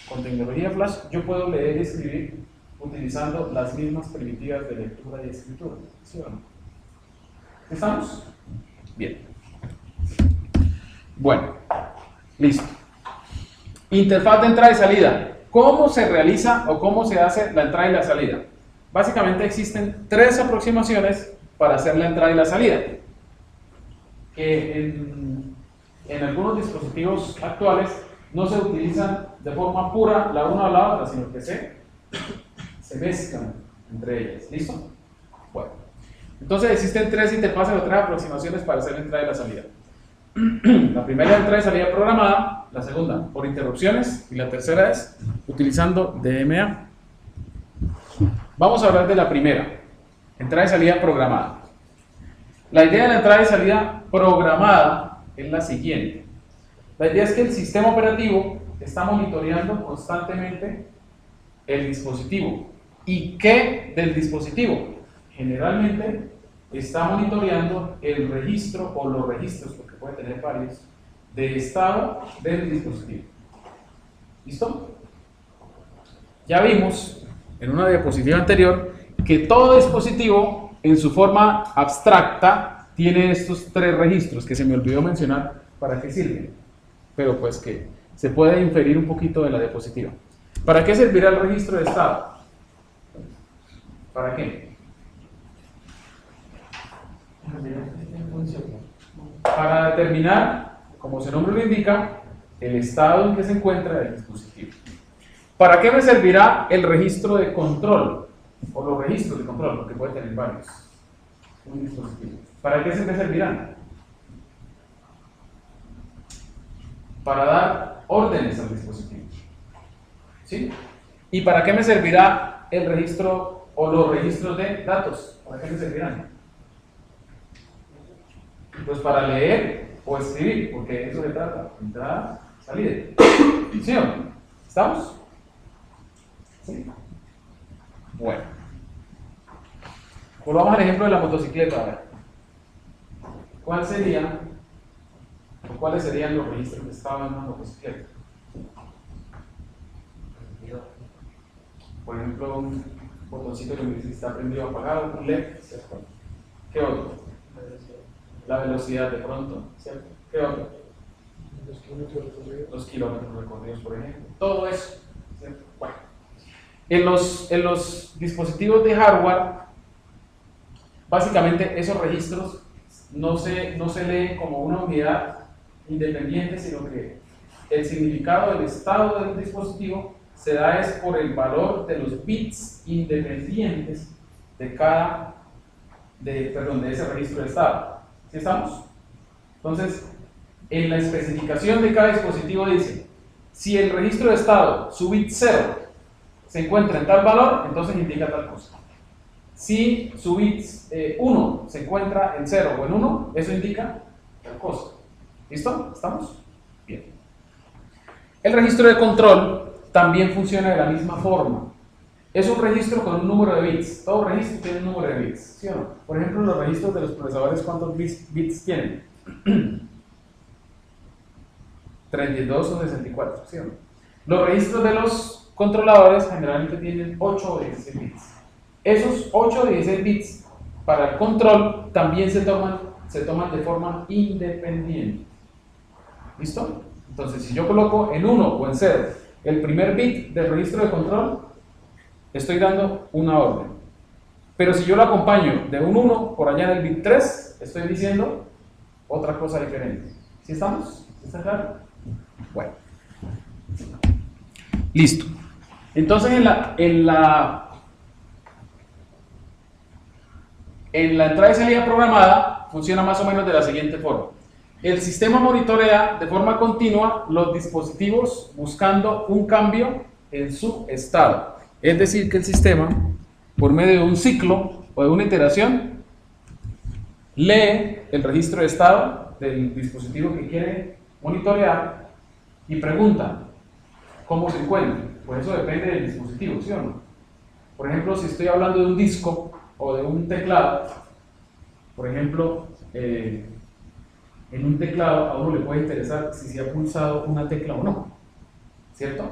con tecnología flash, yo puedo leer y escribir utilizando las mismas primitivas de lectura y escritura. ¿Sí o no? ¿Estamos? Bien. Bueno, listo. Interfaz de entrada y salida. ¿Cómo se realiza o cómo se hace la entrada y la salida? Básicamente existen tres aproximaciones para hacer la entrada y la salida. Que en algunos dispositivos actuales no se utilizan de forma pura la una a la otra, sino que se mezclan entre ellas. ¿Listo? Bueno. Entonces existen tres interfaces o tres aproximaciones para hacer la entrada y la salida. La primera es entrada y salida programada, la segunda por interrupciones y la tercera es utilizando DMA. Vamos a hablar de la primera, entrada y salida programada. La idea de la entrada y salida programada es la siguiente. La idea es que el sistema operativo está monitoreando constantemente el dispositivo. ¿Y qué del dispositivo? Generalmente está monitoreando el registro o los registros, porque puede tener varios, de estado del dispositivo. ¿Listo? Ya vimos en una diapositiva anterior que todo dispositivo en su forma abstracta tiene estos tres registros que se me olvidó mencionar para qué sirven, pero pues que se puede inferir un poquito de la diapositiva. ¿Para qué servirá el registro de estado? ¿Para qué? Para determinar, como su nombre lo indica, el estado en que se encuentra el dispositivo. ¿Para qué me servirá el registro de control? O los registros de control, porque puede tener varios. Un dispositivo. ¿Para qué se me servirán? Para dar órdenes al dispositivo. ¿Sí? ¿Y para qué me servirá el registro o los registros de datos? ¿Para qué me servirán? Pues para leer o escribir, porque de eso se trata, entrada, salida. ¿Sí o no? ¿Estamos? ¿Sí? Bueno. Volvamos al ejemplo de la motocicleta. A ver. ¿Cuáles serían los registros que estaban en una motocicleta? Por ejemplo, botoncito que me dice si está prendido o apagado, un LED, ¿cierto? ¿Qué otro? La velocidad de pronto, ¿cierto? ¿Qué otro? Los kilómetros recorridos, por ejemplo. Todo eso, ¿cierto? Bueno. En los dispositivos de hardware, básicamente esos registros no se leen como una unidad independiente, sino que el significado del estado del dispositivo se da es por el valor de los bits independientes de de ese registro de estado. ¿Sí estamos? Entonces, en la especificación de cada dispositivo dice, si el registro de estado, su bit 0, se encuentra en tal valor, entonces indica tal cosa. Si su bit 1 se encuentra en 0 o en 1, eso indica tal cosa. ¿Listo? ¿Estamos? Bien. El registro de control también funciona de la misma forma. Es un registro con un número de bits. Todo registro tiene un número de bits, ¿sí o no? Por ejemplo, los registros de los procesadores, ¿cuántos bits tienen? 32 o 64, ¿sí o no? Los registros de los controladores generalmente tienen 8 o 16 bits. Esos 8 o 16 bits para el control también se toman de forma independiente. ¿Listo? Entonces, si yo coloco en 1 o en 0 el primer bit del registro de control, estoy dando una orden. Pero si yo lo acompaño de un 1 por allá en el bit 3, estoy diciendo otra cosa diferente. ¿Sí estamos? ¿Está claro? Bueno. Listo. Entonces, en la entrada y salida programada funciona más o menos de la siguiente forma. El sistema monitorea de forma continua los dispositivos buscando un cambio en su estado. Es decir, que el sistema, por medio de un ciclo o de una iteración, lee el registro de estado del dispositivo que quiere monitorear y pregunta cómo se encuentra. Pues eso depende del dispositivo, ¿sí o no? Por ejemplo, si estoy hablando de un disco o de un teclado, por ejemplo, en un teclado a uno le puede interesar si se ha pulsado una tecla o no, ¿cierto?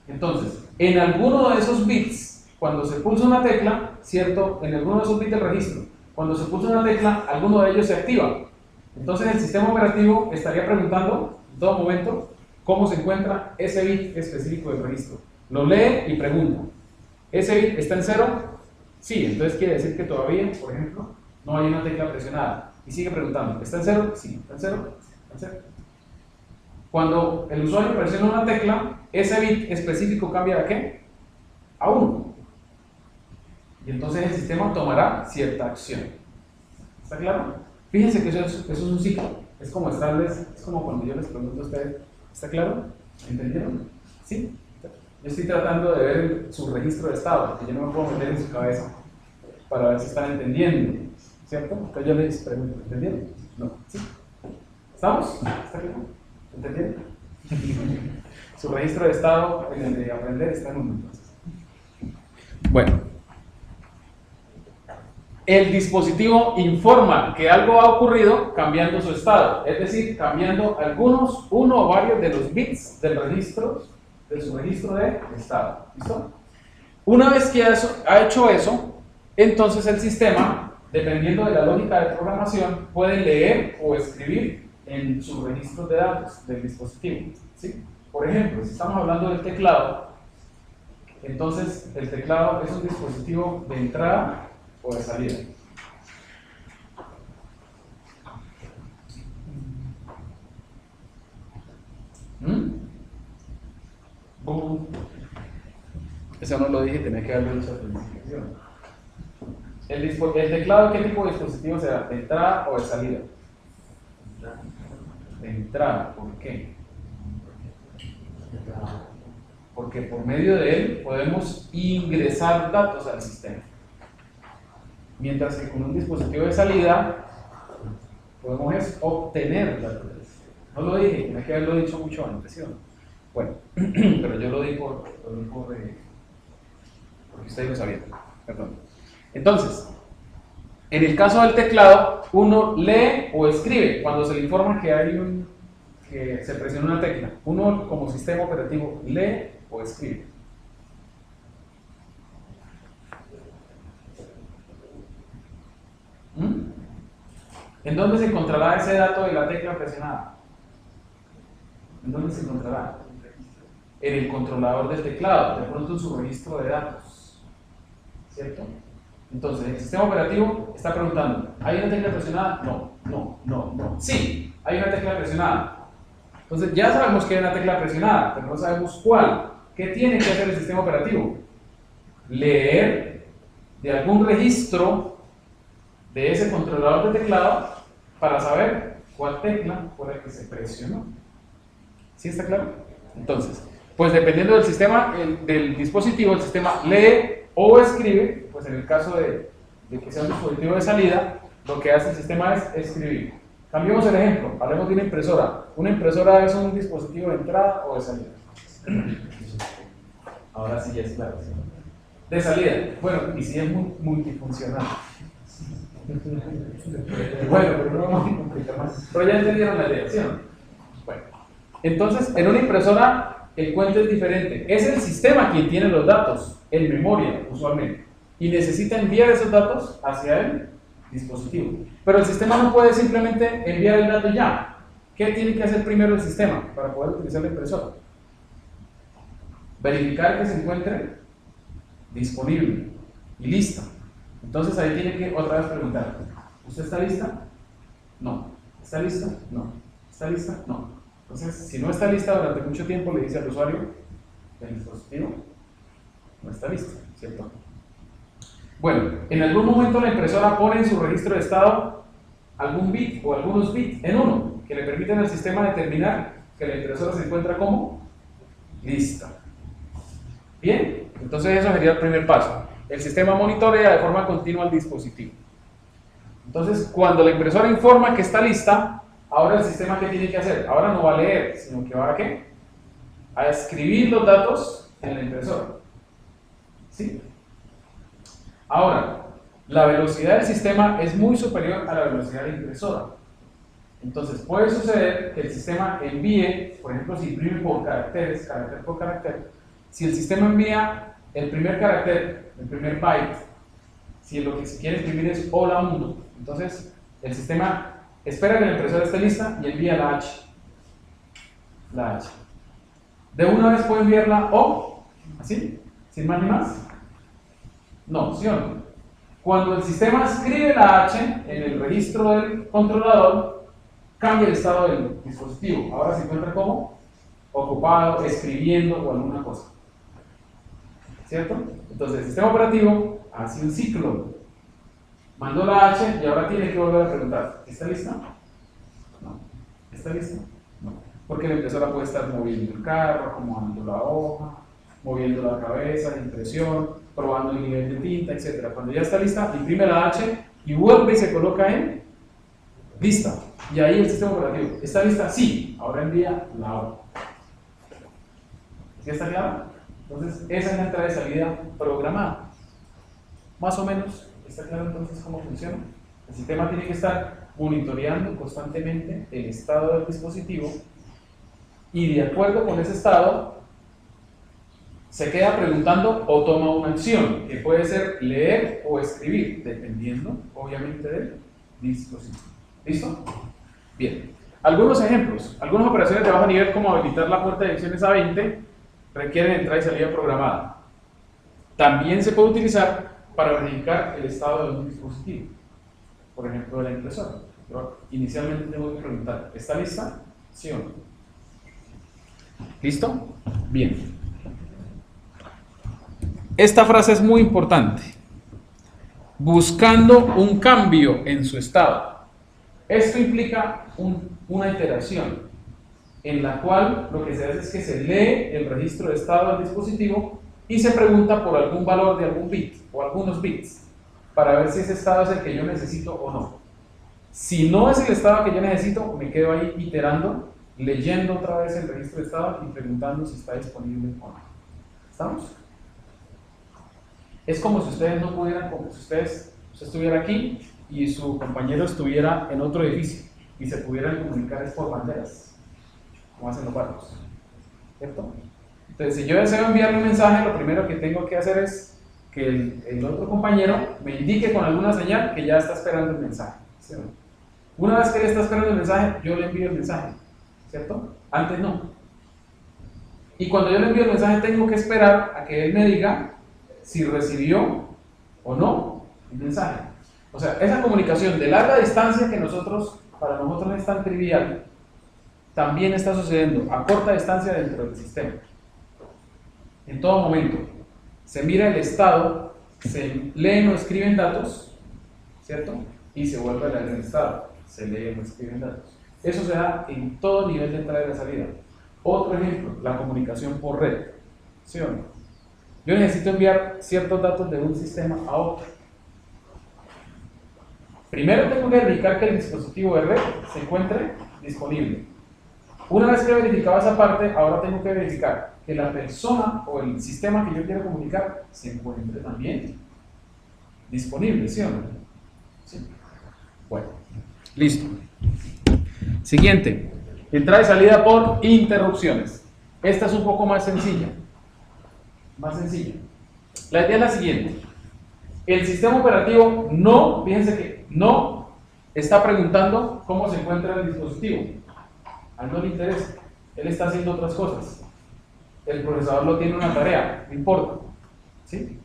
Entonces, en alguno de esos bits, cuando se pulsa una tecla, ¿cierto? En alguno de esos bits del registro, cuando se pulsa una tecla, alguno de ellos se activa. Entonces el sistema operativo estaría preguntando en todo momento cómo se encuentra ese bit específico del registro. Lo lee y pregunta, ¿ese bit está en 0? Sí, entonces quiere decir que todavía, por ejemplo, no hay una tecla presionada. Y sigue preguntando, ¿está en 0? Sí, ¿está en 0? ¿Está en 0? Cuando el usuario presiona una tecla, ese bit específico cambia de ¿qué? A 1. Y entonces el sistema tomará cierta acción. ¿Está claro? Fíjense que eso es un ciclo. Es como cuando yo les pregunto a ustedes, ¿está claro? ¿Entendieron? ¿Sí? Yo estoy tratando de ver su registro de estado, porque yo no me puedo meter en su cabeza para ver si están entendiendo. ¿Cierto? Entonces yo les pregunto, ¿entendieron? No. ¿Sí? ¿Estamos? ¿Está claro? ¿Entendieron? Su registro de estado en el de aprender está en 1 entonces. Bueno. El dispositivo informa que algo ha ocurrido cambiando su estado, es decir, cambiando uno o varios de los bits de su registro de estado. ¿Listo? Una vez que ha hecho eso, entonces el sistema, dependiendo de la lógica de programación, puede leer o escribir en sus registros de datos del dispositivo. ¿Sí? Por ejemplo, si estamos hablando del teclado, entonces el teclado es un dispositivo de entrada o de salida. Eso no lo dije, tenía que haberlo dicho a la presentación. ¿El teclado qué tipo de dispositivo será? ¿De entrada o de salida? De entrada, ¿por qué? Porque por medio de él podemos ingresar datos al sistema. Mientras que con un dispositivo de salida podemos obtener datos. No lo dije, tenía que haberlo dicho mucho antes, ¿sí o no? Bueno, pero yo lo di porque ustedes lo sabían. Perdón. Entonces, en el caso del teclado, uno lee o escribe cuando se le informa que se presiona una tecla. Uno como sistema operativo lee o escribe. ¿En dónde se encontrará ese dato de la tecla presionada? ¿En dónde se encontrará? En el controlador del teclado, de pronto en su registro de datos, ¿cierto? Entonces, el sistema operativo está preguntando, ¿hay una tecla presionada? No. Sí, hay una tecla presionada. Entonces, ya sabemos que hay una tecla presionada, pero no sabemos cuál. ¿Qué tiene que hacer el sistema operativo? Leer de algún registro de ese controlador de teclado para saber cuál tecla fue la que se presionó. ¿Sí está claro? Entonces, pues dependiendo del sistema, del dispositivo, el sistema lee o escribe, pues en el caso de que sea un dispositivo de salida, lo que hace el sistema es escribir. Cambiemos el ejemplo, hablemos de una impresora. ¿Una impresora es un dispositivo de entrada o de salida? Ahora sí ya es claro. De salida, bueno, y si es multifuncional. Bueno, pero no vamos a complicar más. Pero ya entendieron la dirección. Bueno, entonces en una impresora el cuento es diferente. Es el sistema quien tiene los datos en memoria, usualmente, y necesita enviar esos datos hacia el dispositivo. Pero el sistema no puede simplemente enviar el dato ya. ¿Qué tiene que hacer primero el sistema para poder utilizar la impresora? Verificar que se encuentre disponible y lista. Entonces ahí tiene que otra vez preguntar, ¿usted está lista? No. ¿Está lista? No. ¿Está lista? No. Entonces, si no está lista durante mucho tiempo, le dice al usuario que el dispositivo no está listo, ¿cierto? Bueno, en algún momento la impresora pone en su registro de estado algún bit o algunos bits en uno que le permiten al sistema determinar que la impresora se encuentra como lista. Bien, entonces eso sería el primer paso. El sistema monitorea de forma continua el dispositivo. Entonces, cuando la impresora informa que está lista, ahora el sistema ¿qué tiene que hacer? Ahora no va a leer, sino que va a ¿qué? A escribir los datos en la impresora. ¿Sí? Ahora, la velocidad del sistema es muy superior a la velocidad de la impresora. Entonces, puede suceder que el sistema envíe, por ejemplo, si imprime por caracteres, carácter por carácter, si el sistema envía el primer carácter, el primer byte, si lo que se quiere escribir es hola mundo, entonces el sistema espera que la impresora esté lista y envía la H. La H. ¿De una vez puede enviar la O? ¿Así? ¿Sin más ni más? No, ¿sí o no? Cuando el sistema escribe la H en el registro del controlador, cambia el estado del dispositivo. Ahora se encuentra como ocupado, escribiendo o alguna cosa. ¿Cierto? Entonces el sistema operativo hace un ciclo. Mandó la H y ahora tiene que volver a preguntar, ¿está lista? No. ¿Está lista? No. Porque la impresora puede estar moviendo el carro, acomodando la hoja, moviendo la cabeza, la impresión, probando el nivel de tinta, etc. Cuando ya está lista, imprime la H y vuelve y se coloca en lista. Y ahí el sistema operativo, ¿está lista? Sí. Ahora envía la O. ¿Sí está claro? Entonces, esa es la entrada y salida programada. Más o menos, ¿está claro entonces cómo funciona? El sistema tiene que estar monitoreando constantemente el estado del dispositivo y de acuerdo con ese estado se queda preguntando o toma una acción que puede ser leer o escribir, dependiendo obviamente del dispositivo. ¿Listo? Bien. Algunos ejemplos. Algunas operaciones de bajo nivel como habilitar la puerta de direcciones A20 requieren entrada y salida programada. También se puede utilizar para verificar el estado de un dispositivo, por ejemplo de la impresora. Yo inicialmente tengo que preguntar, ¿está lista? ¿Sí o no? ¿Listo? Bien. Esta frase es muy importante. Buscando un cambio en su estado. Esto implica una iteración en la cual lo que se hace es que se lee el registro de estado del dispositivo y se pregunta por algún valor de algún bit o algunos bits para ver si ese estado es el que yo necesito o no. Si no es el estado que yo necesito, me quedo ahí iterando, leyendo otra vez el registro de estado y preguntando si está disponible o no. ¿Estamos? Es como si ustedes no pudieran, como si usted estuviera aquí y su compañero estuviera en otro edificio y se pudieran comunicar por banderas, como hacen los barcos, ¿cierto? Entonces, si yo deseo enviarle un mensaje, lo primero que tengo que hacer es que el otro compañero me indique con alguna señal que ya está esperando el mensaje, ¿sí? Una vez que él está esperando el mensaje, yo le envío el mensaje, ¿cierto? Antes no. Y cuando yo le envío el mensaje, tengo que esperar a que él me diga si recibió o no el mensaje. O sea, esa comunicación de larga distancia que para nosotros es tan trivial, también está sucediendo a corta distancia dentro del sistema. En todo momento. Se mira el estado, se leen o escriben datos, ¿cierto? Y se vuelve a leer el estado, se leen o escriben datos. Eso se da en todo nivel de entrada y de salida. Otro ejemplo, la comunicación por red, ¿sí o no? Yo necesito enviar ciertos datos de un sistema a otro. Primero tengo que verificar que el dispositivo de red se encuentre disponible. Una vez que he verificado esa parte, ahora tengo que verificar que la persona o el sistema que yo quiero comunicar se encuentre también disponible, ¿sí o no? ¿Sí? Bueno, listo. Siguiente, entrada y salida por interrupciones. Esta es un poco más sencilla. Más sencilla. La idea es la siguiente. El sistema operativo fíjense que no está preguntando cómo se encuentra el dispositivo. A él no le interesa. Él está haciendo otras cosas. El procesador lo tiene una tarea, no importa. ¿Sí?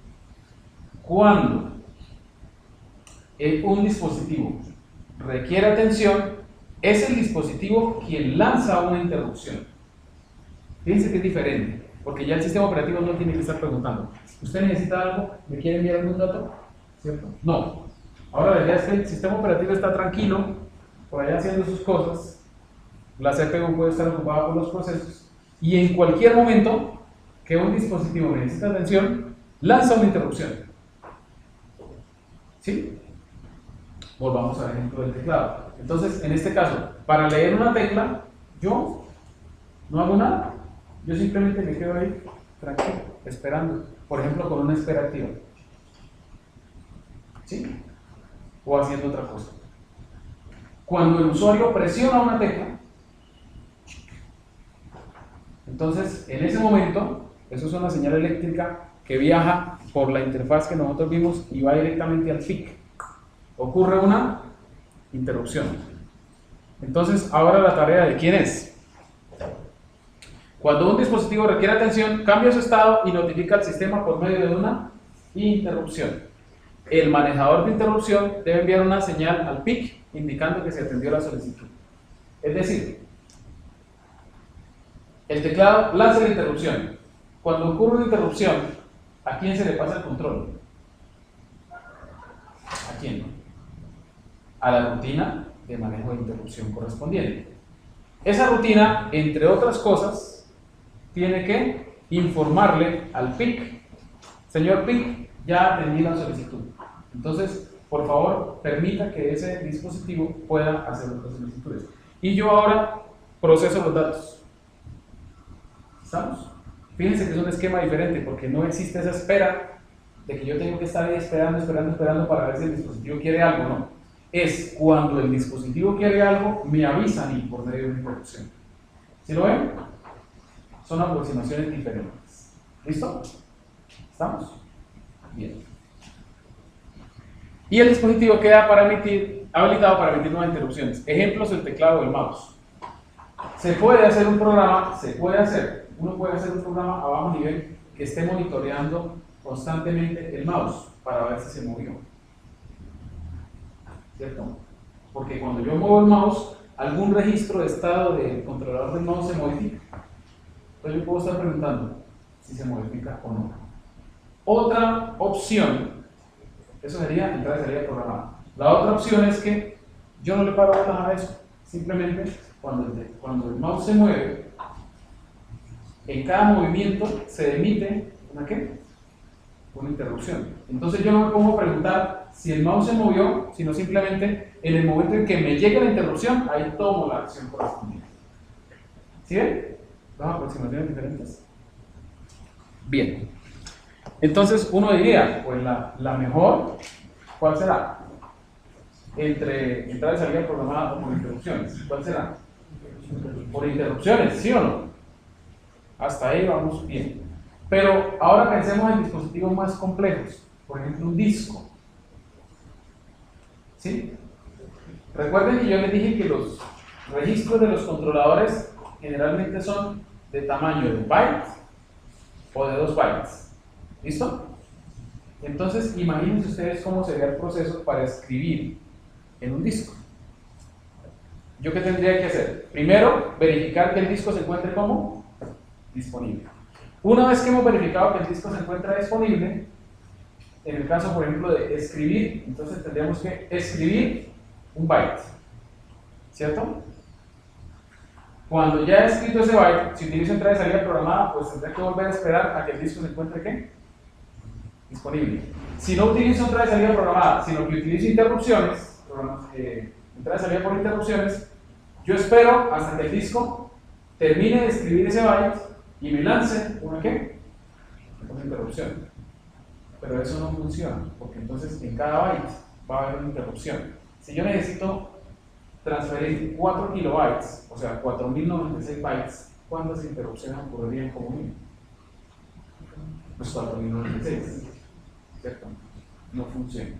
Cuando un dispositivo requiere atención, es el dispositivo quien lanza una interrupción. Fíjense que es diferente, porque ya el sistema operativo no tiene que estar preguntando: ¿usted necesita algo? ¿Me quiere enviar algún dato? ¿Cierto? No. Ahora la idea es que el sistema operativo está tranquilo, por allá haciendo sus cosas. La CPU puede estar ocupada por los procesos, y en cualquier momento que un dispositivo necesita atención, lanza una interrupción. ¿Sí? Volvamos al ejemplo del teclado. Entonces, en este caso, para leer una tecla, yo no hago nada. Yo simplemente me quedo ahí, tranquilo, esperando. Por ejemplo, con una espera activa. ¿Sí? O haciendo otra cosa. Cuando el usuario presiona una tecla, entonces, en ese momento, eso es una señal eléctrica que viaja por la interfaz que nosotros vimos y va directamente al PIC. Ocurre una interrupción. Entonces, ahora la tarea de quién es. Cuando un dispositivo requiere atención, cambia su estado y notifica al sistema por medio de una interrupción. El manejador de interrupción debe enviar una señal al PIC indicando que se atendió la solicitud. Es decir, el teclado lanza la interrupción. Cuando ocurre una interrupción, ¿a quién se le pasa el control? ¿A quién? A la rutina de manejo de interrupción correspondiente. Esa rutina, entre otras cosas, tiene que informarle al PIC: señor PIC, ya atendí la solicitud. Entonces, por favor, permita que ese dispositivo pueda hacer otras solicitudes. Y yo ahora proceso los datos. ¿Estamos? Fíjense que es un esquema diferente, porque no existe esa espera de que yo tengo que estar ahí esperando para ver si el dispositivo quiere algo. No. Es cuando el dispositivo quiere algo, me avisan y por medio de una interrupción. ¿Sí lo ven? Son aproximaciones diferentes. ¿Listo? ¿Estamos? Bien. Y el dispositivo queda habilitado para emitir nuevas interrupciones. Ejemplos: el teclado o el mouse. Se puede hacer un programa, uno puede hacer un programa a bajo nivel que esté monitoreando constantemente el mouse para ver si se movió. ¿Cierto? Porque cuando yo muevo el mouse, algún registro de estado del controlador del mouse se modifica. Entonces yo puedo estar preguntando si se modifica o no. Otra opción, eso sería entrada y salida programada. La otra opción es que yo no le paro bolas a eso. Simplemente cuando el mouse se mueve, en cada movimiento se emite una interrupción. Entonces yo no me pongo a preguntar si el mouse se movió, sino simplemente en el momento en que me llegue la interrupción, ahí tomo la acción correspondiente. ¿Sí ven? Dos aproximaciones diferentes. Bien. Entonces uno diría, pues la mejor, ¿cuál será? Entre entrada y salida programada o por interrupciones. ¿Cuál será? Por interrupciones, ¿sí o no? Hasta ahí vamos bien. Pero ahora pensemos en dispositivos más complejos. Por ejemplo, un disco. ¿Sí? Recuerden que yo les dije que los registros de los controladores generalmente son de tamaño de byte o de 2 bytes. ¿Listo? Entonces, imagínense ustedes cómo sería el proceso para escribir en un disco. ¿Yo qué tendría que hacer? Primero, verificar que el disco se encuentre como disponible. Una vez que hemos verificado que el disco se encuentra disponible, en el caso, por ejemplo, de escribir, entonces tendríamos que escribir un byte, ¿cierto? Cuando ya he escrito ese byte, si utilizo entrada y salida programada, pues tendré que volver a esperar a que el disco se encuentre ¿qué? Disponible. Si no utilizo entrada y salida programada, sino que utilizo interrupciones, entrada y salida por interrupciones, yo espero hasta que el disco termine de escribir ese byte y me lance una ¿qué? Una interrupción. Pero eso no funciona, porque entonces en cada byte va a haber una interrupción. Si yo necesito transferir 4 kilobytes, o sea, 4096 bytes, ¿cuántas interrupciones ocurrirían como mínimo? Pues 4096, ¿cierto? No funciona.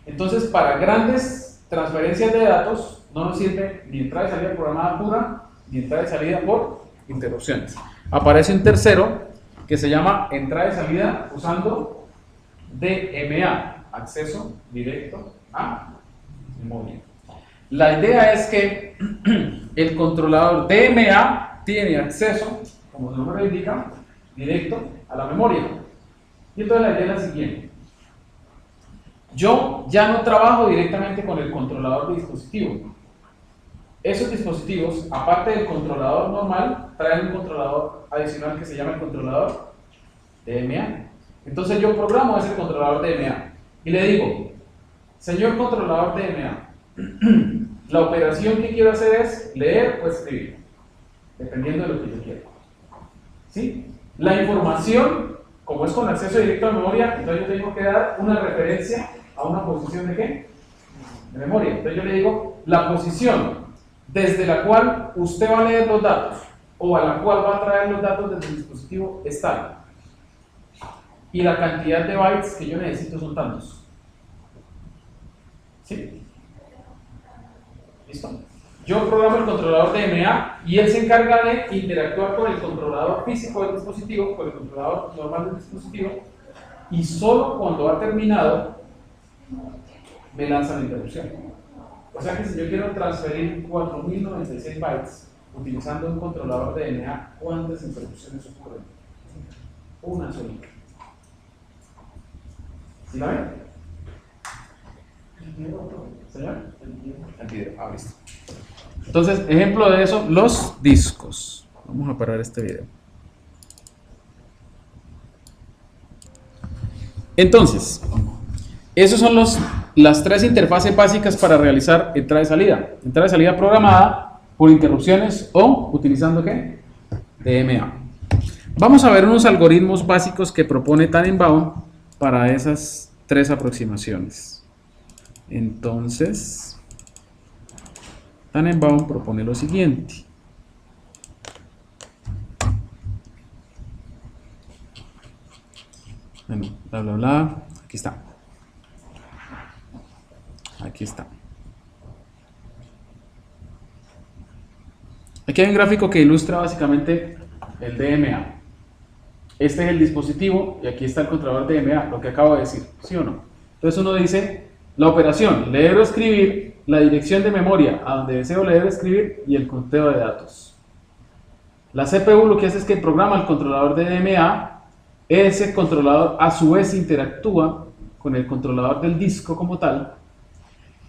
Entonces, para grandes transferencias de datos, no nos sirve ni entrada y salida programada pura, ni entrada y salida por interrupciones. Aparece un tercero que se llama entrada y salida usando DMA, acceso directo a memoria. La idea es que el controlador DMA tiene acceso, como su nombre lo indica, directo a la memoria. Y entonces la idea es la siguiente. Yo ya no trabajo directamente con el controlador de dispositivo. Esos dispositivos, aparte del controlador normal, traen un controlador adicional que se llama el controlador DMA. Entonces yo programo ese controlador DMA y le digo, señor controlador DMA, la operación que quiero hacer es leer o escribir, dependiendo de lo que yo quiera. ¿Sí? La información, como es con acceso directo a memoria, entonces yo tengo que dar una referencia a una posición de ¿qué? De memoria. Entonces yo le digo, la posición desde la cual usted va a leer los datos o a la cual va a traer los datos desde el dispositivo es tal. Y la cantidad de bytes que yo necesito son tantos. ¿Sí? ¿Listo? Yo programo el controlador DMA y él se encarga de interactuar con el controlador físico del dispositivo, con el controlador normal del dispositivo, y solo cuando ha terminado me lanza la interrupción. O sea que si yo quiero transferir 4096 bytes utilizando un controlador DMA, ¿cuántas interrupciones ocurren? Una sola. ¿Sí la ven? ¿Señor? El video. Ah, listo. Entonces, ejemplo de eso, los discos. Vamos a parar este video. Entonces, esos son las tres interfaces básicas para realizar entrada y salida. Entrada y salida programada por interrupciones o utilizando ¿qué? DMA. Vamos a ver unos algoritmos básicos que propone Tannenbaum para esas tres aproximaciones. Entonces, Tannenbaum propone lo siguiente. Bueno, bla, bla, bla. Aquí está. Aquí está. Aquí hay un gráfico que ilustra básicamente el DMA. Este es el dispositivo y aquí está el controlador DMA, lo que acabo de decir, ¿sí o no? Entonces uno dice, la operación, leer o escribir, la dirección de memoria a donde deseo leer o escribir y el conteo de datos. La CPU lo que hace es que programa el controlador de DMA, ese controlador a su vez interactúa con el controlador del disco como tal,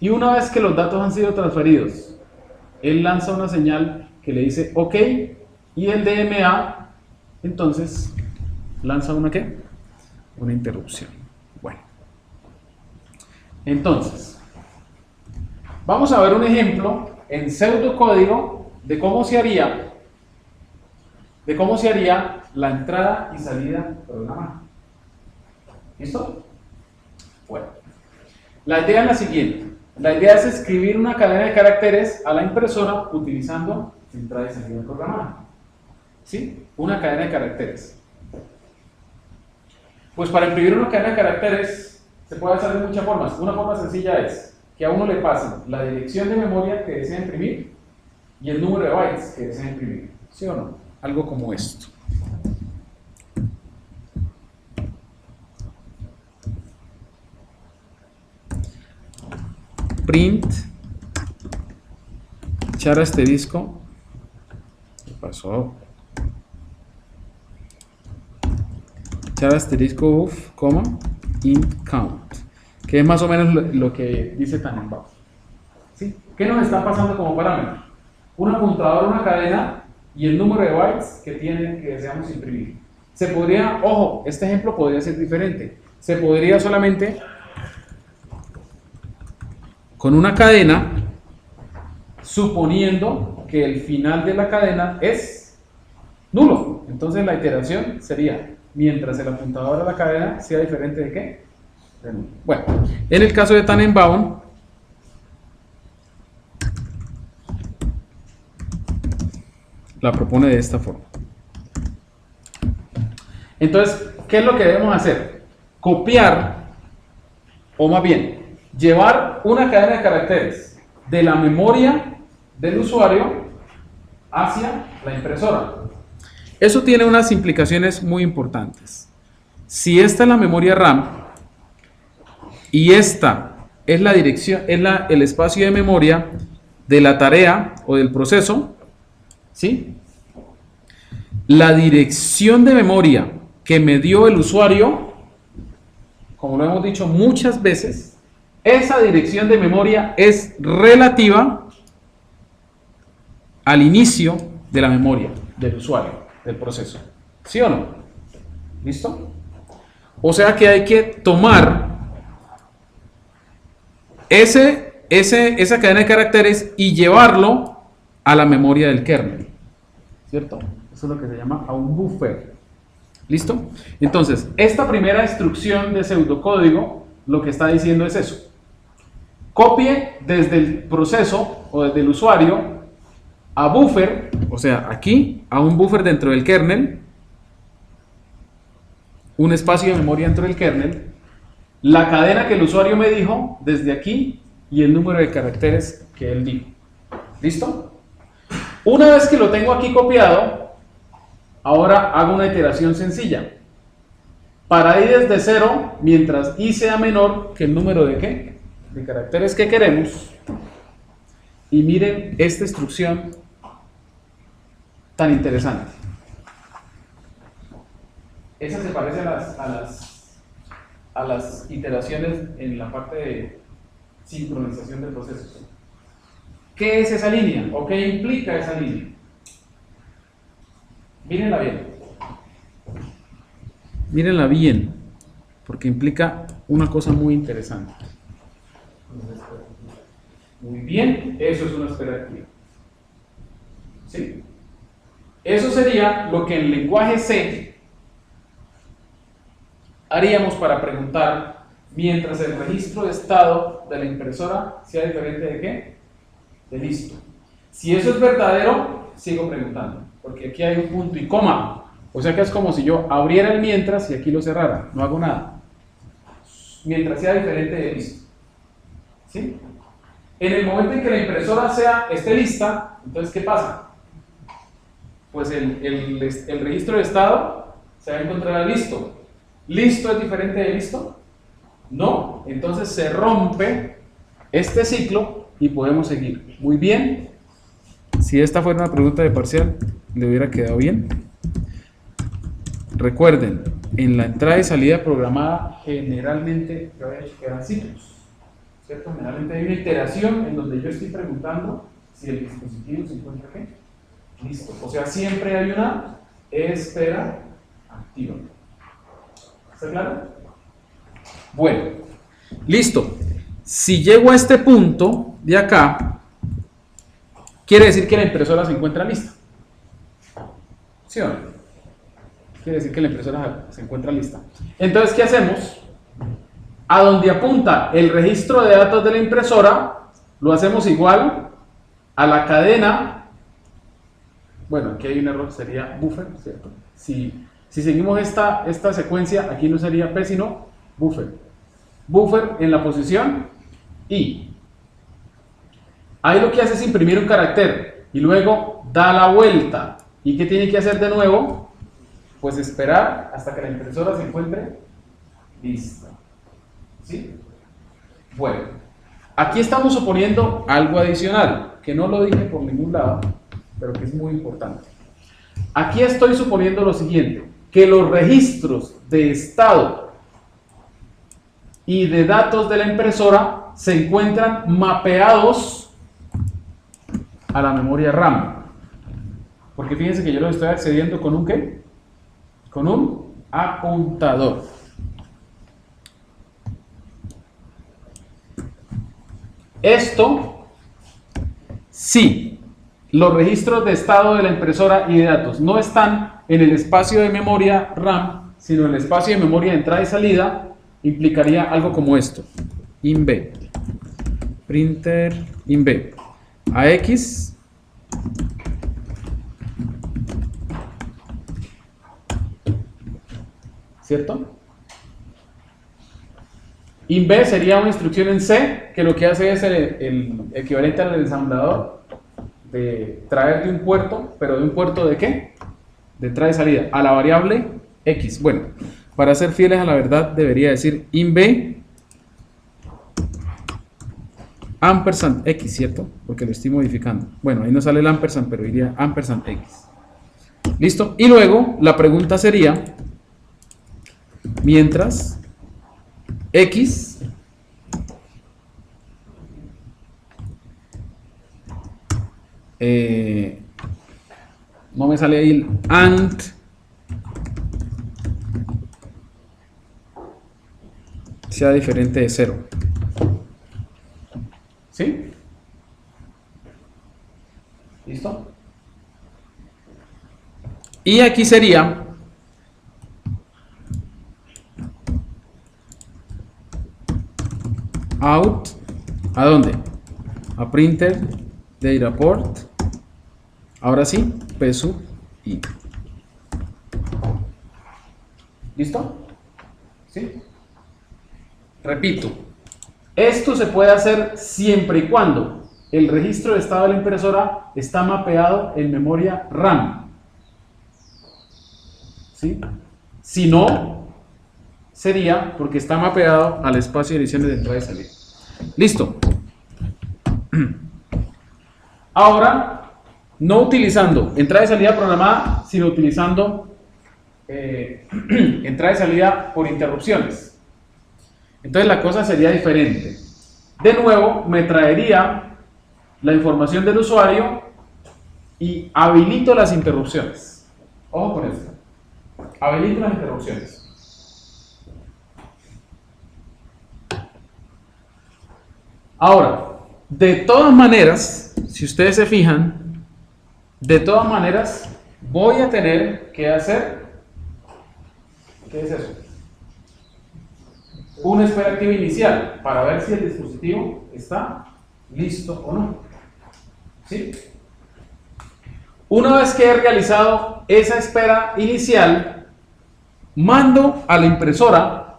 y una vez que los datos han sido transferidos, él lanza una señal que le dice OK, y el DMA entonces lanza una ¿qué? Una interrupción. Bueno, entonces vamos a ver un ejemplo en pseudocódigo de cómo se haría la entrada y salida programada. ¿Listo? Bueno, la idea es la siguiente. La idea es escribir una cadena de caracteres a la impresora utilizando entrada y salida programada. ¿Sí? Una cadena de caracteres. Pues para imprimir una cadena de caracteres se puede hacer de muchas formas. Una forma sencilla es que a uno le pasen la dirección de memoria que desea imprimir y el número de bytes que desea imprimir. ¿Sí o no? Algo como esto. Print char asterisco. ¿Qué pasó? Char asterisco uf, coma, int count, que es más o menos lo que dice Tannenbaum. ¿Sí? ¿Qué nos está pasando como parámetro? Un apuntador, una cadena y el número de bytes que deseamos imprimir. Se podría, ojo, este ejemplo podría ser diferente. Se podría solamente con una cadena, suponiendo que el final de la cadena es nulo. Entonces la iteración sería mientras el apuntador de la cadena sea diferente de ¿qué? De nulo. Bueno, en el caso de Tannenbaum, la propone de esta forma. Entonces, ¿qué es lo que debemos hacer? Copiar, o más bien, llevar una cadena de caracteres de la memoria del usuario hacia la impresora. Eso tiene unas implicaciones muy importantes. Si esta es la memoria RAM y esta es la dirección, es el espacio de memoria de la tarea o del proceso, ¿sí? La dirección de memoria que me dio el usuario, como lo hemos dicho muchas veces, esa dirección de memoria es relativa al inicio de la memoria del usuario, del proceso. ¿Sí o no? ¿Listo? O sea que hay que tomar esa cadena de caracteres y llevarlo a la memoria del kernel. ¿Cierto? Eso es lo que se llama a un buffer. ¿Listo? Entonces, esta primera instrucción de pseudocódigo lo que está diciendo es eso. Copie desde el proceso o desde el usuario a buffer, o sea, aquí, a un buffer dentro del kernel, un espacio de memoria dentro del kernel, la cadena que el usuario me dijo desde aquí y el número de caracteres que él dijo. ¿Listo? Una vez que lo tengo aquí copiado, ahora hago una iteración sencilla. Para ir desde 0, mientras i sea menor que el número de ¿qué? De caracteres que queremos. Y miren esta instrucción tan interesante. Esa se parece a las iteraciones en la parte de sincronización de procesos. ¿Qué es esa línea? ¿O qué implica esa línea? Mírenla bien. Mírenla bien, porque implica una cosa muy interesante. Muy bien, eso es una espera activa. ¿Sí? Eso sería lo que en lenguaje C haríamos para preguntar mientras el registro de estado de la impresora sea diferente de ¿qué? De listo. Si eso es verdadero, sigo preguntando, porque aquí hay un punto y coma. O sea que es como si yo abriera el mientras y aquí lo cerrara, no hago nada. Mientras sea diferente de listo. ¿Sí? En el momento en que la impresora esté lista, entonces ¿qué pasa? Pues el registro de estado se va a encontrar listo. ¿Listo es diferente de listo? No. Entonces se rompe este ciclo y podemos seguir. Muy bien. Si esta fuera una pregunta de parcial, le hubiera quedado bien. Recuerden, en la entrada y salida programada, generalmente quedan ciclos. ¿Cierto? Generalmente hay una iteración en donde yo estoy preguntando si el dispositivo se encuentra ¿qué? Listo. O sea, siempre hay una espera activa. ¿Está claro? Bueno, listo. Si llego a este punto de acá, quiere decir que la impresora se encuentra lista. ¿Sí o no? Quiere decir que la impresora se encuentra lista. Entonces, ¿qué hacemos? A donde apunta el registro de datos de la impresora, lo hacemos igual a la cadena. Bueno, aquí hay un error, sería buffer, ¿cierto? Si seguimos esta secuencia, aquí no sería P, sino buffer. Buffer en la posición I. Ahí lo que hace es imprimir un carácter y luego da la vuelta. ¿Y qué tiene que hacer de nuevo? Pues esperar hasta que la impresora se encuentre lista. ¿Sí? Bueno, aquí estamos suponiendo algo adicional, que no lo dije por ningún lado, pero que es muy importante. Aquí estoy suponiendo lo siguiente, que los registros de estado y de datos de la impresora se encuentran mapeados a la memoria RAM. Porque fíjense que yo lo estoy accediendo con un ¿qué? Con un apuntador. Esto, sí, los registros de estado de la impresora y de datos no están en el espacio de memoria RAM, sino en el espacio de memoria de entrada y salida, implicaría algo como esto. INB, printer INB, AX, ¿cierto? INB sería una instrucción en C que lo que hace es el equivalente al ensamblador de traer de un puerto, pero de un puerto ¿de qué? De entrada y salida, a la variable X. Bueno, para ser fieles a la verdad debería decir INB ampersand X, ¿cierto? Porque lo estoy modificando. Bueno, ahí no sale el ampersand, pero iría ampersand X. ¿Listo? Y luego la pregunta sería, mientras X no me sale ahí el AND sea diferente de 0. ¿Sí? ¿Listo? Y aquí sería out, ¿a dónde? A printer data port, ahora sí, p sub i. ¿Listo? ¿Sí? Repito, esto se puede hacer siempre y cuando el registro de estado de la impresora está mapeado en memoria RAM. ¿Sí? Si no, sería porque está mapeado al espacio de ediciones de entrada y salida. Listo. Ahora, no utilizando entrada y salida programada, sino utilizando entrada y salida por interrupciones. Entonces la cosa sería diferente. De nuevo, me traería la información del usuario y habilito las interrupciones. Ojo con esto. Habilito las interrupciones. Ahora, de todas maneras, si ustedes se fijan, de todas maneras voy a tener que hacer, ¿qué es eso? Una espera activa inicial para ver si el dispositivo está listo o no. ¿Sí? Una vez que he realizado esa espera inicial, mando a la impresora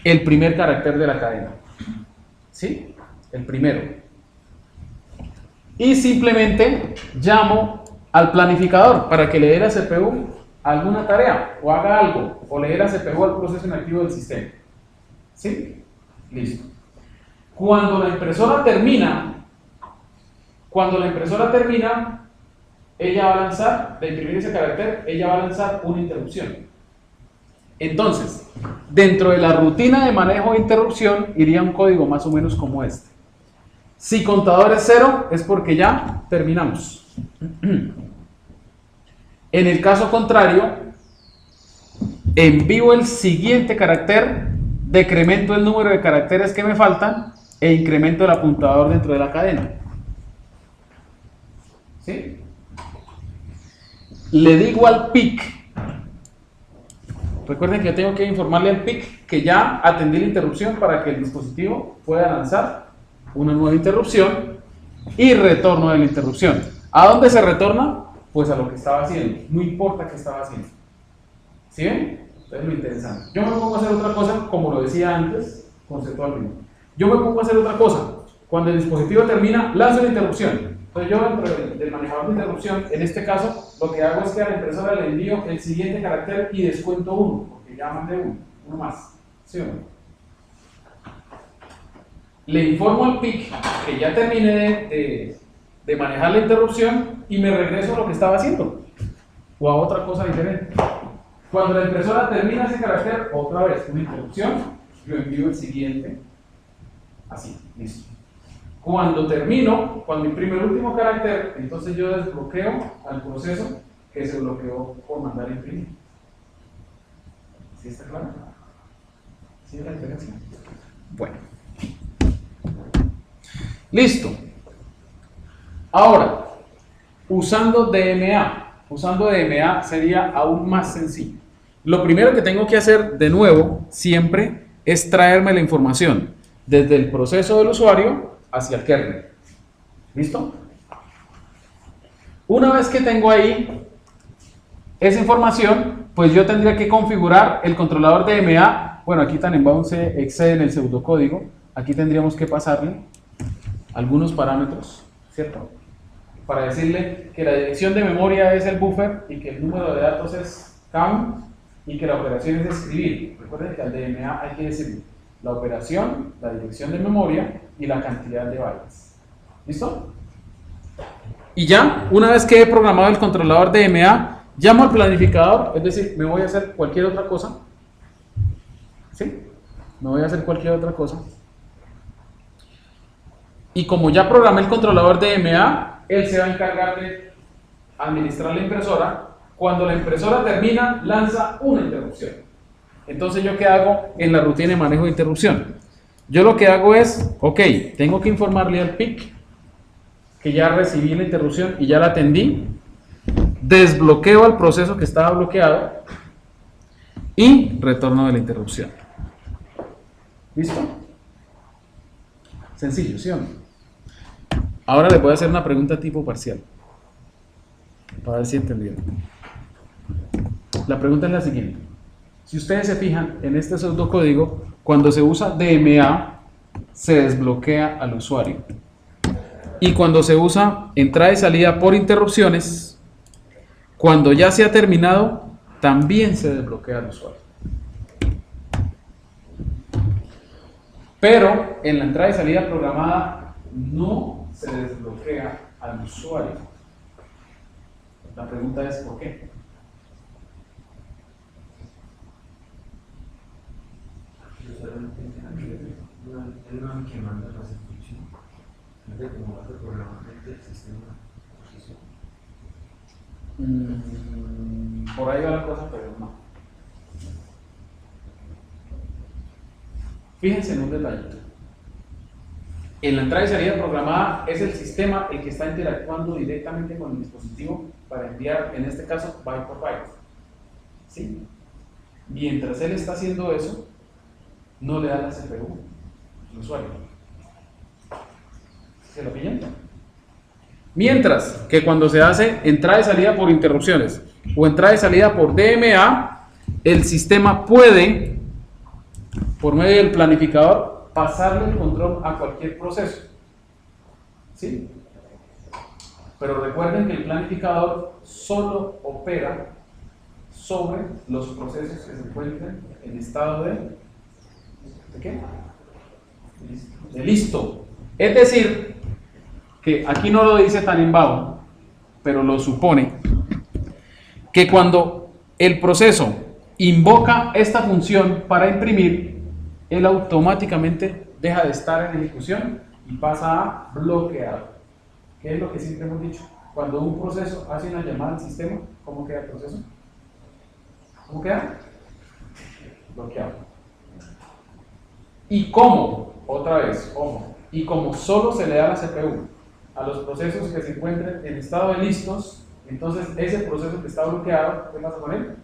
el primer carácter de la cadena. ¿Sí? El primero. Y simplemente llamo al planificador para que le dé a la CPU alguna tarea o haga algo, o le dé a la CPU al proceso inactivo del sistema. ¿Sí? Listo. Cuando la impresora termina, ella va a lanzar, de imprimir ese carácter, ella va a lanzar una interrupción. Entonces, dentro de la rutina de manejo de interrupción iría un código más o menos como este. Si contador es 0, es porque ya terminamos. En el caso contrario, envío el siguiente carácter, decremento el número de caracteres que me faltan e incremento el apuntador dentro de la cadena. ¿Sí? Le digo al PIC, recuerden que yo tengo que informarle al PIC que ya atendí la interrupción para que el dispositivo pueda lanzar una nueva interrupción y retorno de la interrupción. ¿A dónde se retorna? Pues a lo que estaba haciendo, no importa qué estaba haciendo. ¿Sí ven? Entonces lo interesante. Yo me pongo a hacer otra cosa, como lo decía antes, conceptualmente. Yo me pongo a hacer otra cosa. Cuando el dispositivo termina, lanza una interrupción. Entonces yo dentro del manejador de interrupción, en este caso, lo que hago es que a la impresora le envío el siguiente carácter y descuento uno, porque ya mandé uno más. ¿Sí o no? Le informo al PIC que ya terminé de manejar la interrupción y me regreso a lo que estaba haciendo o a otra cosa diferente. Cuando la impresora termina ese carácter, otra vez una interrupción, yo envío el siguiente, así, listo. Cuando termino, cuando imprime el último carácter, entonces yo desbloqueo al proceso que se bloqueó por mandar a imprimir. ¿Sí está claro? ¿Sí es la diferencia? Bueno. Listo. Ahora, usando DMA sería aún más sencillo. Lo primero que tengo que hacer de nuevo, siempre, es traerme la información desde el proceso del usuario hacia el kernel. ¿Listo? Una vez que tengo ahí esa información, pues yo tendría que configurar el controlador DMA. Bueno, aquí Tannenbaum se excede en el pseudocódigo. Aquí tendríamos que pasarle algunos parámetros, ¿cierto? Para decirle que la dirección de memoria es el buffer y que el número de datos es count y que la operación es escribir. Recuerden que al DMA hay que decirle la operación, la dirección de memoria y la cantidad de bytes. ¿Listo? Y ya, una vez que he programado el controlador DMA, llamo al planificador, es decir, me voy a hacer cualquier otra cosa. ¿Sí? Me voy a hacer cualquier otra cosa. Y como ya programé el controlador DMA, él se va a encargar de administrar la impresora. Cuando la impresora termina, lanza una interrupción. Entonces, ¿yo qué hago en la rutina de manejo de interrupción? Yo lo que hago es, ok, tengo que informarle al PIC que ya recibí la interrupción y ya la atendí. Desbloqueo al proceso que estaba bloqueado y retorno de la interrupción. ¿Listo? Sencillo, ¿sí o no? Ahora le voy a hacer una pregunta tipo parcial, para ver si entendieron. La pregunta es la siguiente. Si ustedes se fijan en este pseudocódigo, cuando se usa DMA, se desbloquea al usuario. Y cuando se usa entrada y salida por interrupciones, cuando ya se ha terminado, también se desbloquea al usuario. Pero en la entrada y salida programada no se desbloquea al usuario. La pregunta es ¿por qué? El que manda las instrucciones, de cómo hace programadamente el sistema. Por ahí va la cosa, pero no. Fíjense en un detallito. En la entrada y salida programada es el sistema el que está interactuando directamente con el dispositivo para enviar, en este caso, byte por byte. ¿Sí? Mientras él está haciendo eso, no le da la CPU al usuario. ¿Se lo pillan? Mientras que cuando se hace entrada y salida por interrupciones o entrada y salida por DMA, el sistema puede, por medio del planificador, pasarle el control a cualquier proceso. ¿Sí? Pero recuerden que el planificador solo opera sobre los procesos que se encuentren en estado ¿de qué? De listo. Es decir, que aquí no lo dice Tannenbaum, pero lo supone, que cuando el proceso invoca esta función para imprimir, él automáticamente deja de estar en ejecución y pasa a bloqueado. ¿Qué es lo que siempre hemos dicho? Cuando un proceso hace una llamada al sistema, ¿cómo queda el proceso? ¿Cómo queda? Bloqueado. ¿Y cómo? Otra vez, ojo. Y como solo se le da la CPU a los procesos que se encuentren en estado de listos, entonces ese proceso que está bloqueado, ¿qué pasa con él?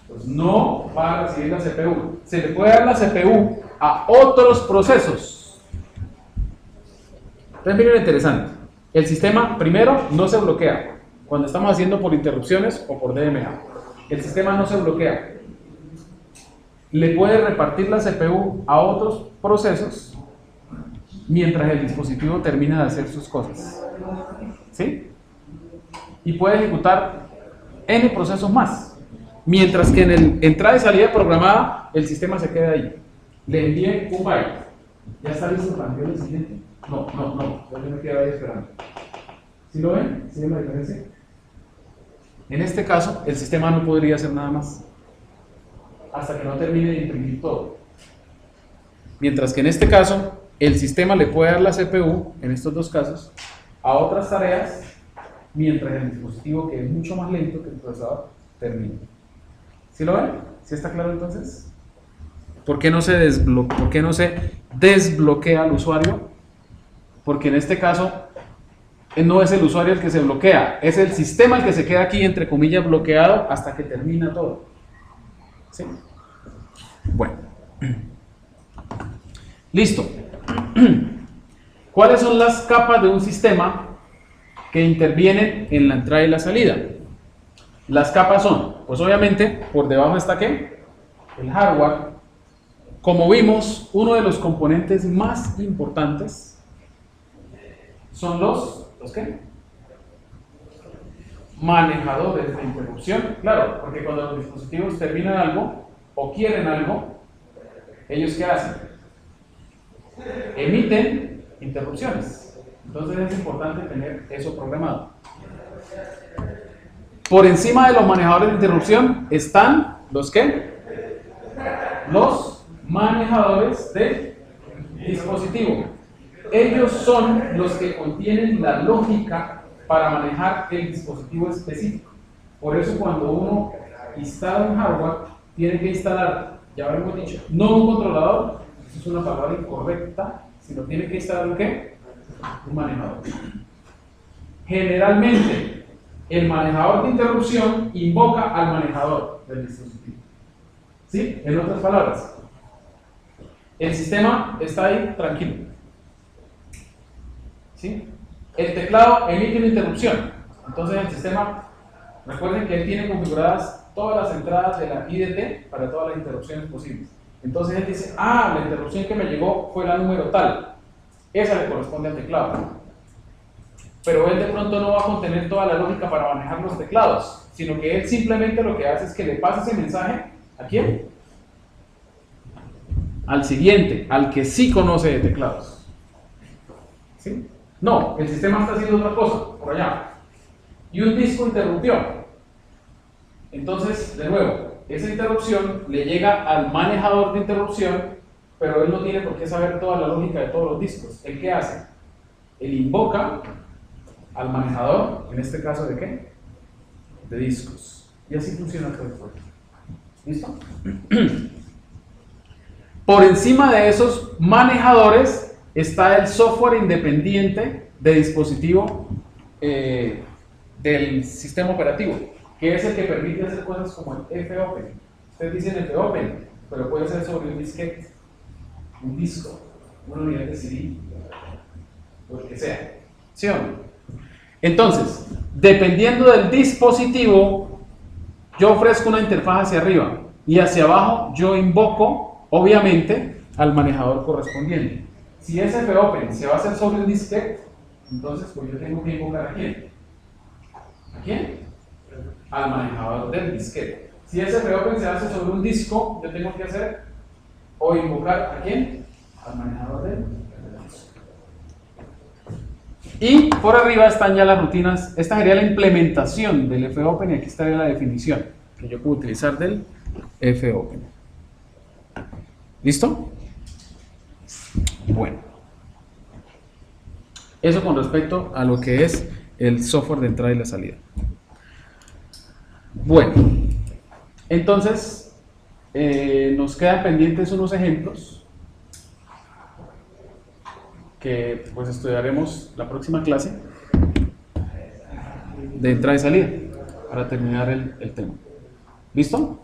Pues no va a recibir la CPU. Se le puede dar la CPU a otros procesos. Entonces miren lo interesante. El sistema primero no se bloquea cuando estamos haciendo por interrupciones o por DMA. El sistema no se bloquea. Le puede repartir la CPU a otros procesos mientras el dispositivo termina de hacer sus cosas. ¿Sí? Y puede ejecutar N procesos más. Mientras que en el entrada y salida programada, el sistema se queda ahí. Le envié un byte. ¿Ya está listo para enviar el siguiente? No. Yo me quedo ahí esperando. ¿Sí lo ven? ¿Sí ven la diferencia? En este caso, el sistema no podría hacer nada más hasta que no termine de imprimir todo. Mientras que en este caso, el sistema le puede dar la CPU, en estos dos casos, a otras tareas, mientras el dispositivo, que es mucho más lento que el procesador, termine. ¿Sí lo ven? ¿Sí está claro entonces? ¿Por qué no se desbloquea al usuario? Porque en este caso no es el usuario el que se bloquea, es el sistema el que se queda aquí, entre comillas, bloqueado hasta que termina todo. ¿Sí? Bueno. Listo. ¿Cuáles son las capas de un sistema que intervienen en la entrada y la salida? Las capas son, pues obviamente, por debajo está ¿qué? El hardware. Como vimos, uno de los componentes más importantes son ¿los qué? Manejadores de interrupción. Claro, porque cuando los dispositivos terminan algo o quieren algo, ¿ellos qué hacen? Emiten interrupciones. Entonces es importante tener eso programado. Por encima de los manejadores de interrupción están ¿los qué? Los manejadores de dispositivo. Ellos son los que contienen la lógica para manejar el dispositivo específico. Por eso cuando uno instala un hardware, tiene que instalar, ya lo hemos dicho, no un controlador, eso es una palabra incorrecta, sino tiene que instalar ¿un qué? Un manejador. Generalmente, el manejador de interrupción invoca al manejador del dispositivo. ¿Sí? En otras palabras, el sistema está ahí tranquilo. ¿Sí? El teclado emite una interrupción. Entonces el sistema, recuerden que él tiene configuradas todas las entradas de la IDT para todas las interrupciones posibles. Entonces él dice, la interrupción que me llegó fue la número tal. Esa le corresponde al teclado. Pero él de pronto no va a contener toda la lógica para manejar los teclados, sino que él simplemente lo que hace es que le pasa ese mensaje ¿a quién? Al siguiente, al que sí conoce de teclados. ¿Sí? No, el sistema está haciendo otra cosa, por allá. Y un disco interrumpió. Entonces, de nuevo, esa interrupción le llega al manejador de interrupción, pero él no tiene por qué saber toda la lógica de todos los discos. ¿Él qué hace? Él invoca al manejador, en este caso ¿de qué? De discos. Y así funciona todo el juego. ¿Listo? Por encima de esos manejadores está el software independiente de dispositivo del sistema operativo, que es el que permite hacer cosas como el fopen. Ustedes dicen fopen, pero puede ser sobre un disquete, un disco, una unidad de CD, lo que sea. ¿Sí o no? Entonces, dependiendo del dispositivo, yo ofrezco una interfaz hacia arriba y hacia abajo yo invoco, obviamente, al manejador correspondiente. Si ese fopen se va a hacer sobre un disquete, entonces pues yo tengo que invocar ¿a quién? ¿A quién? Al manejador del disquete. Si ese fopen se hace sobre un disco, yo tengo que hacer o invocar ¿a quién? Al manejador del disco. Y por arriba están ya las rutinas. Esta sería la implementación del fopen y aquí estaría la definición que yo puedo utilizar del fopen. ¿Listo? Bueno, eso con respecto a lo que es el software de entrada y la salida. Bueno, entonces nos quedan pendientes unos ejemplos que pues estudiaremos la próxima clase de entrada y salida para terminar el tema. ¿Listo?